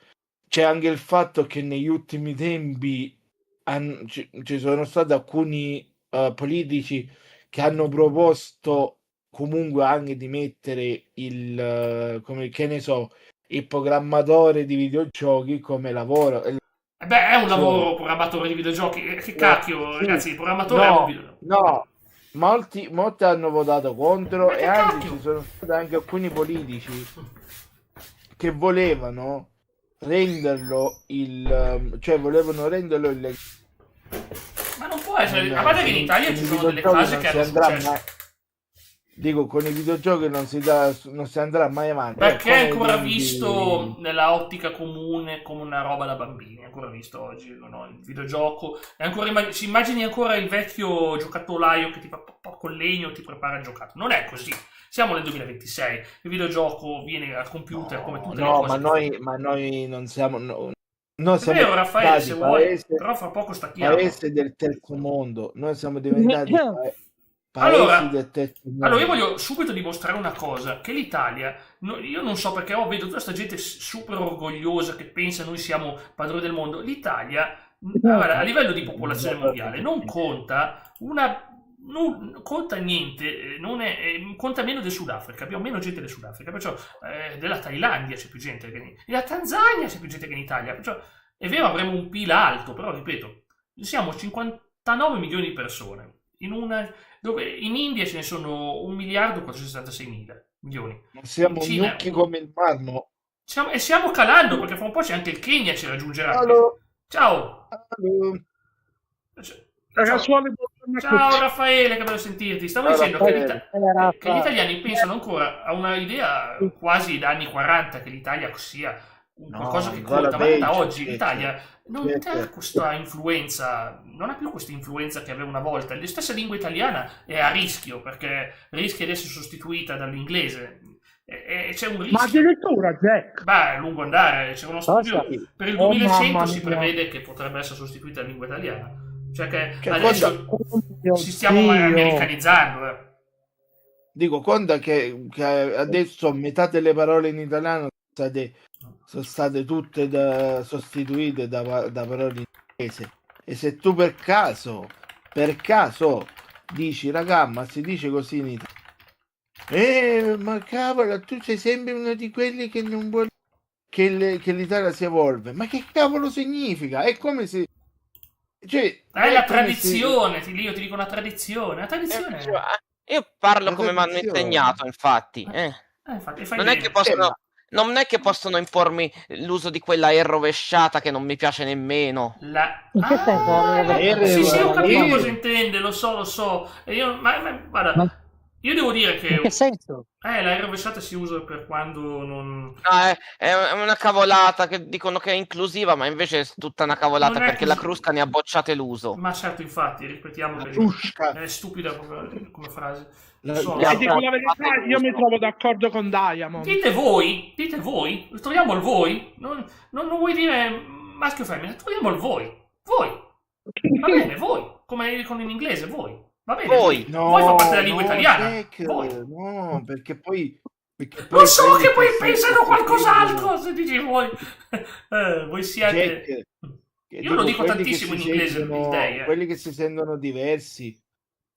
c'è anche il fatto che negli ultimi tempi ci sono stati alcuni politici che hanno proposto comunque anche di mettere il programmatore di videogiochi come lavoro. È un lavoro programmatore di videogiochi. Che cacchio, sì. Ragazzi, il programmatore è un video. No, molti hanno votato contro e anche ci sono stati anche alcuni politici che volevano renderlo il ma non può essere, a parte che in Italia ci sono delle case che hanno successo. Dico, con i videogiochi non si andrà mai avanti. Perché è ancora visto nella ottica comune come una roba da bambini, è ancora visto oggi, no? Il videogioco, si immagini ancora il vecchio giocattolaio che ti fa col legno ti prepara il giocattolo. Non è così. Siamo nel 2026, il videogioco viene al computer come tutte le cose. Ma noi non siamo... Noi siamo vero, Raffaele, se vuoi, però fra poco stacchiamo. Paese del terzo mondo, noi siamo diventati allora io voglio subito dimostrare una cosa, che l'Italia, io non so perché vedo tutta questa gente super orgogliosa che pensa noi siamo padroni del mondo. L'Italia a livello di popolazione mondiale non conta conta niente, conta meno del Sudafrica, abbiamo meno gente del Sudafrica, perciò della Thailandia c'è più gente della Tanzania c'è più gente che in Italia, perciò è vero avremo un PIL alto, però ripeto, siamo 59 milioni di persone, dove in India ce ne sono 1.466.000.000.000. Siamo gnocchi come il marmo. E stiamo calando, perché fra un po' c'è anche il Kenya ci raggiungerà. Ciao! Ciao Raffaele, che bello sentirti. Stavo dicendo che gli italiani pensano ancora a una idea quasi da anni 40 che l'Italia sia qualcosa che conta, ma da oggi l'Italia non ha questa influenza, non ha più questa influenza che aveva una volta. La stessa lingua italiana è a rischio perché rischia di essere sostituita dall'inglese. C'è un rischio. Ma addirittura, Jack? A lungo andare, c'è uno studio per il 2100 si prevede che potrebbe essere sostituita la lingua italiana. Cioè che adesso ci stiamo americanizzando. Dico, conta che adesso metà delle parole in italiano sono state tutte sostituite da parole in inglese. E se tu per caso dici, raga, ma si dice così in Italia, Ma cavolo, tu sei sempre uno di quelli che non vuole che l'Italia si evolve. Ma che cavolo significa? È come se... Cioè, È la tradizione, io ti dico una tradizione. La tradizione Io parlo La come mi hanno tradizione. insegnato, infatti. infatti, fai Non è bene. che possono... Non è che possono impormi l'uso di quella E rovesciata che non mi piace nemmeno. In che senso? Sì, ho capito cosa intende, lo so. E io, guarda, io devo dire che... In che senso? La rovesciata si usa per quando non... È una cavolata che dicono che è inclusiva, ma invece è tutta una cavolata Non è perché così. la Crusca ne ha bocciate l'uso. Ma certo, infatti, ripetiamo che Crusca. è stupida come frase. La- So, E dico la verità, io mi trovo d'accordo con Diamond. Dite voi, troviamo il voi. Non vuoi dire maschio o femmina, troviamo il voi. Voi. Va bene, voi. Come dicono in inglese, voi. Va bene. Voi. Voi fa parte della lingua italiana. Jack, Voi. no, perché poi Lo so quelli che poi si pensano sentono- qualcos'altro se dici voi. Voi siete... Jack, Io lo dico quelli che tantissimo in si inglese, sentono- il day, quelli che si sentono diversi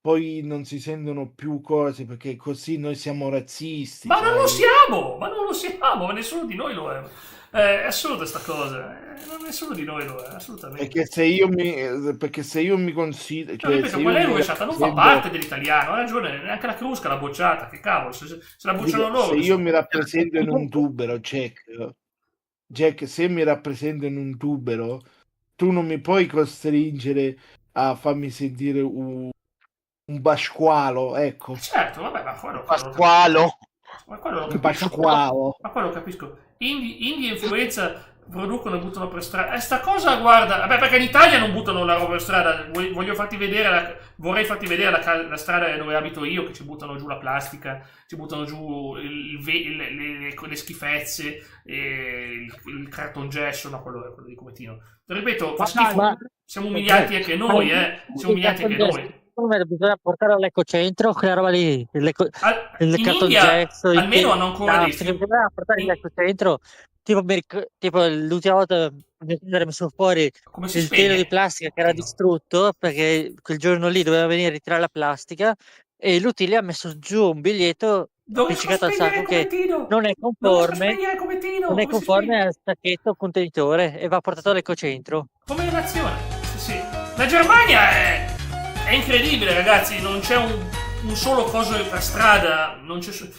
poi non si sentono più cose perché così noi siamo razzisti. Ma non lo sai? siamo, ma nessuno di noi lo è. È assurda sta cosa, nessuno di noi lo è, assolutamente. Perché se io mi considero... Cioè, ripeto, se io quella è mi rovesciata, non fa rappresento- parte dell'italiano, ha ragione, neanche la Crusca l'ha bocciata, che cavolo, se la bocciano Dico, loro. se io mi rappresento in un tubero, Jack, se mi rappresento in un tubero, tu non mi puoi costringere a farmi sentire un basqualo, ecco. Certo, vabbè, ma quello... Pasqualo. Ma quello lo Un capisco. basqualo. Ma quello lo capisco. Indie e influenza producono e buttano per strada. E sta cosa, guarda, vabbè, perché in Italia non buttano la roba per strada. Vorrei farti vedere la strada dove abito io, che ci buttano giù la plastica, ci buttano giù le schifezze, il cartongesso, no, quello di Cometino. Ripeto, fa schifo. Siamo umiliati anche noi, Siamo umiliati anche noi. Bisogna portare all'ecocentro quella roba lì, il In cartongesso, India almeno hanno ancora dei bisogna portare all'ecocentro, tipo l'ultima volta mi era messo fuori Come si il spegne? telo di plastica che era distrutto perché quel giorno lì doveva venire a ritirare la plastica e l'utile ha messo giù un biglietto appiccicato al sacco che non è conforme al sacchetto contenitore e va portato all'ecocentro. Come nazione, sì. La Germania è incredibile, ragazzi, non c'è un solo coso per strada,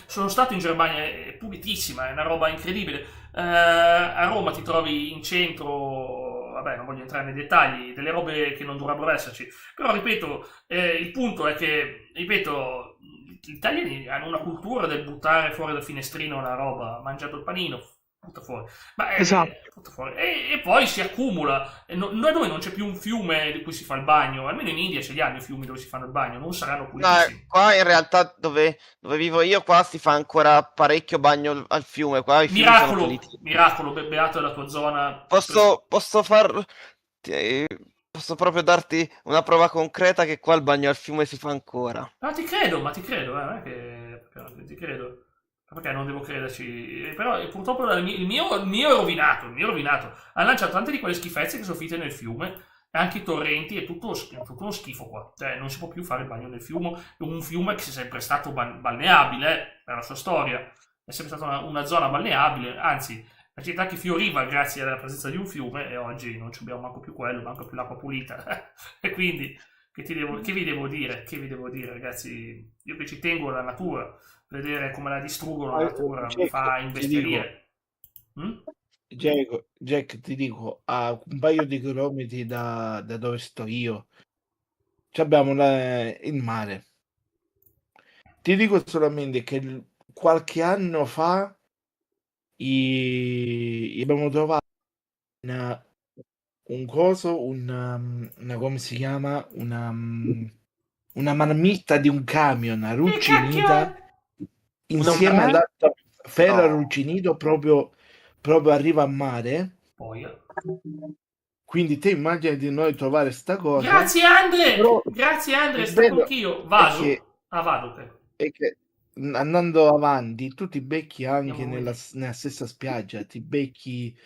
sono stato in Germania, è pulitissima, è una roba incredibile. A Roma ti trovi in centro, vabbè, non voglio entrare nei dettagli, delle robe che non dovrebbero esserci, però ripeto, il punto è che, ripeto, gli italiani hanno una cultura del buttare fuori dal finestrino una roba, mangiato il panino, butta fuori. Butta fuori. E poi si accumula. Da noi non c'è più un fiume di cui si fa il bagno, almeno in India ce li hanno i fiumi dove si fanno il bagno, non saranno pulitissimi. No, qua in realtà dove vivo io qua si fa ancora parecchio bagno al fiume, qua i fiumi sono puliti. Miracolo, beato della tua zona. Posso proprio darti una prova concreta che qua il bagno al fiume si fa ancora. Ma ti credo, non è che ti credo. Perché non devo crederci? Però purtroppo il mio è rovinato. Ha lanciato tante di quelle schifezze che sono finite nel fiume, e anche i torrenti, è tutto uno schifo qua. Cioè, non si può più fare il bagno nel fiume. Un fiume che è sempre stato balneabile, per la sua storia. È sempre stata una zona balneabile, anzi, la città che fioriva grazie alla presenza di un fiume, e oggi non abbiamo manco più quello, manco più l'acqua pulita. E quindi, che vi devo dire? Che vi devo dire, ragazzi? Io che ci tengo alla natura, vedere come la distruggono la natura mi fa imbestialire. Jack, ti dico, a un paio di chilometri da dove sto io abbiamo il mare. Ti dico solamente che qualche anno fa abbiamo trovato un coso, una come si chiama? Una marmitta di un camion arrugginita insieme all'altra ferro arrugginito proprio arriva a mare. Quindi te immagini di noi trovare sta cosa. Grazie Andre, stavo anch'io. Vado. Vado te. andando avanti, tu ti becchi anche Andiamo nella avanti. stessa spiaggia, ti becchi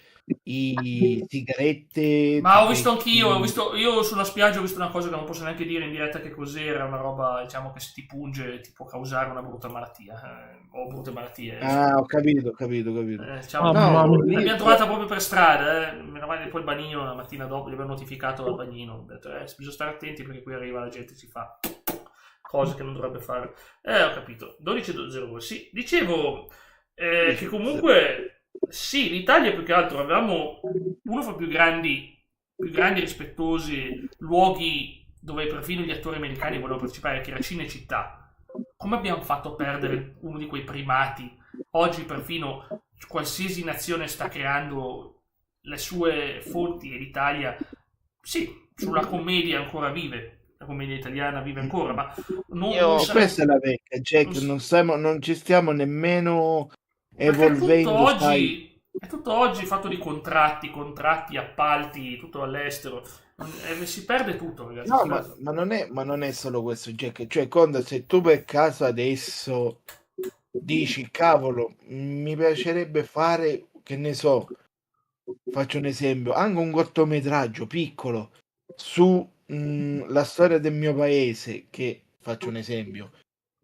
i sigarette, Ma ti ho visto anch'io, becchi... io sulla spiaggia ho visto una cosa che non posso neanche dire in diretta che cos'era, una roba, diciamo, che se ti punge ti può causare una brutta malattia, o brutte malattie, Ah, ho capito. diciamo, No, l'abbiamo trovata proprio per strada, meno male poi il bagnino la mattina dopo gli avevo notificato al bagnino, ho detto, bisogna stare attenti perché qui arriva la gente, si fa cose che non dovrebbe fare. Ho capito, 12.02, sì, dicevo che comunque... Sì, l'Italia più che altro avevamo uno fra più grandi rispettosi luoghi dove perfino gli attori americani volevano partecipare, che era Cinecittà. Come abbiamo fatto a perdere uno di quei primati? Oggi perfino qualsiasi nazione sta creando le sue fonti e l'Italia, sì, sulla commedia ancora vive. La commedia italiana vive ancora, ma non questa è la vecchia, Jack, non ci stiamo nemmeno evolvendo, è tutto oggi fatto di contratti, appalti, tutto all'estero. Si perde tutto, ragazzi. No, ma non è solo questo, Jack. Cioè, Conda, se tu per caso adesso dici, cavolo, mi piacerebbe fare, che ne so, faccio un esempio, anche un cortometraggio piccolo su la storia del mio paese, che faccio un esempio,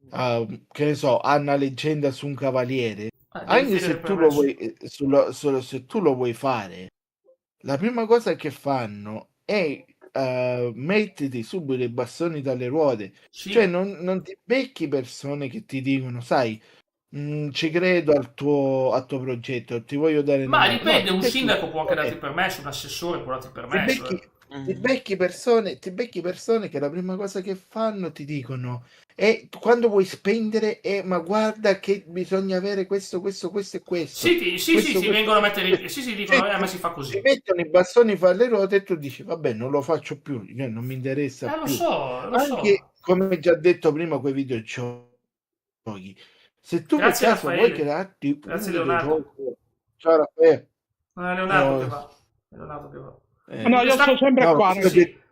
che ne so, ha una leggenda su un cavaliere. Anche se tu lo vuoi, se tu lo vuoi fare, la prima cosa che fanno è mettiti subito i bastoni dalle ruote. Sì. Cioè non ti becchi persone che ti dicono, sai, ci credo al tuo progetto, ti voglio dare una ma mano. dipende, un sindaco può anche darti il permesso, un assessore può darti il permesso. Ti becchi persone che la prima cosa che fanno ti dicono, e quando vuoi spendere, ma guarda che bisogna avere questo e questo. Sì, vengono a mettere, sì, dicono, ma si fa così. Ti mettono i bastoni fra le ruote e tu dici, vabbè, non lo faccio più, non mi interessa più. Lo so. Anche, come già detto prima, quei videogiochi. Se tu per caso vuoi crearti un videogioco... Ciao Raffaele. Non è Leonardo che va. È Leonardo che va. No, io sono sempre qua.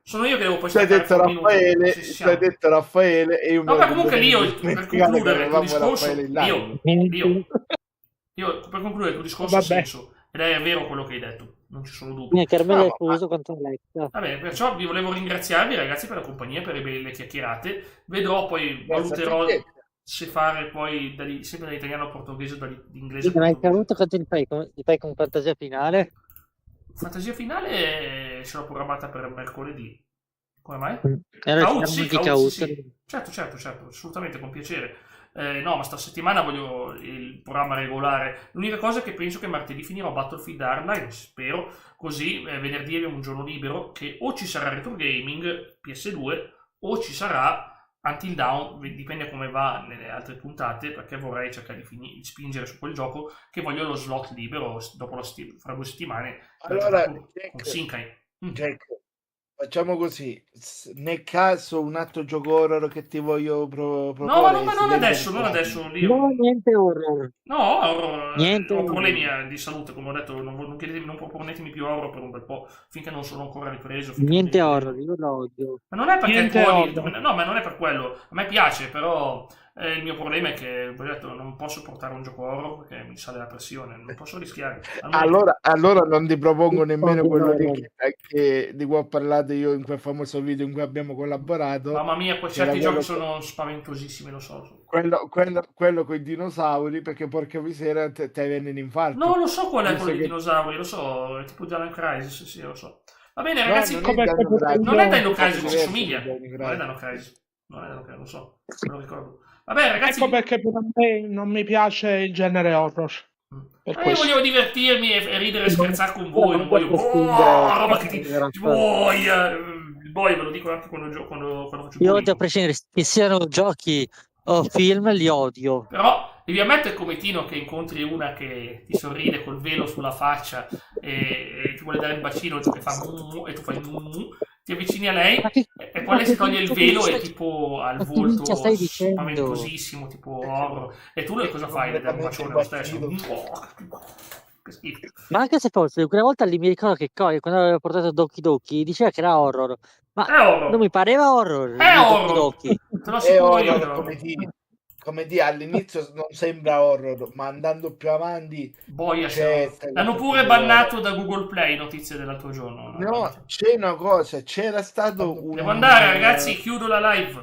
Sono io che devo poi staccare detto Raffaele e io ma comunque lì per concludere il tuo discorso io per concludere il tuo discorso ha senso ed è vero quello che hai detto, non ci sono dubbi. Carmelo è fuso contro Alexa. Vabbè, perciò vi volevo ringraziarvi ragazzi per la compagnia, per le belle chiacchierate. Vedrò, poi valuterò se fare poi sempre dall'italiano al portoghese, dall'inglese al portoghese. Ma hai caduto quanto ti fai con fantasia finale? Fantasia finale ce l'ho programmata per mercoledì. Come mai? Sì. Certo, assolutamente, con piacere. No, ma sta settimana voglio il programma regolare. L'unica cosa è che penso che martedì finirò Battlefield Hardline, spero, così venerdì abbiamo un giorno libero che o ci sarà Retro Gaming PS2 o ci sarà Until Dawn, dipende come va nelle altre puntate, perché vorrei cercare di spingere su quel gioco, che voglio lo slot libero dopo fra 2 settimane. Allora, Jack, facciamo così, nel caso un altro gioco horror che ti voglio proporre... No, ma non adesso. No, niente horror. No, niente. Ho problemi di salute, come ho detto, non proponetemi più horror per un bel po', finché non sono ancora ripreso. Niente horror, io lo odio. Ma non è perché no, ma non è per quello. A me piace, però il mio problema è che, ho detto, non posso portare un gioco horror perché mi sale la pressione, non posso rischiare. Allora non ti propongo nemmeno quello di cui ho parlato io in quel famoso video in cui abbiamo collaborato. Mamma mia, certi giochi sono spaventosissimi, lo so. Quello con i dinosauri, perché porca miseria te viene un infarto. No, lo so qual è quello dei dinosauri, lo so, è tipo Dino Crisis, sì, lo so. Va bene, ragazzi, non è Dino Crisis, ci somiglia. Non è Dino Crisis, lo so, me lo ricordo. Vabbè, ragazzi, ecco perché per me non mi piace il genere horror. Io voglio divertirmi e ridere e scherzare con voi, non voglio roba che ti boia. Poi ve lo dico anche quando faccio. Io odio a prescindere che siano giochi o film, li odio. Però devi ammettere come Tino che incontri una che ti sorride col velo sulla faccia e ti vuole dare il bacino e tu fai ti avvicini a lei e poi lei si toglie il velo e tipo al volto spaventosissimo, tipo horror, e tu cosa fai? Le dai un bacione lo stesso? Che schifo. Ma anche se fosse, quella volta lì mi ricordo che quando aveva portato Doki Doki diceva che era horror, ma non mi pareva horror. È horror, te lo assicuro io. come dire, all'inizio non sembra horror, ma andando più avanti Boia, c'è- l'hanno pure bannato da Google Play, notizie dell'altro giorno. No, c'è una cosa, c'era stato un... Devo andare, ragazzi, chiudo la live.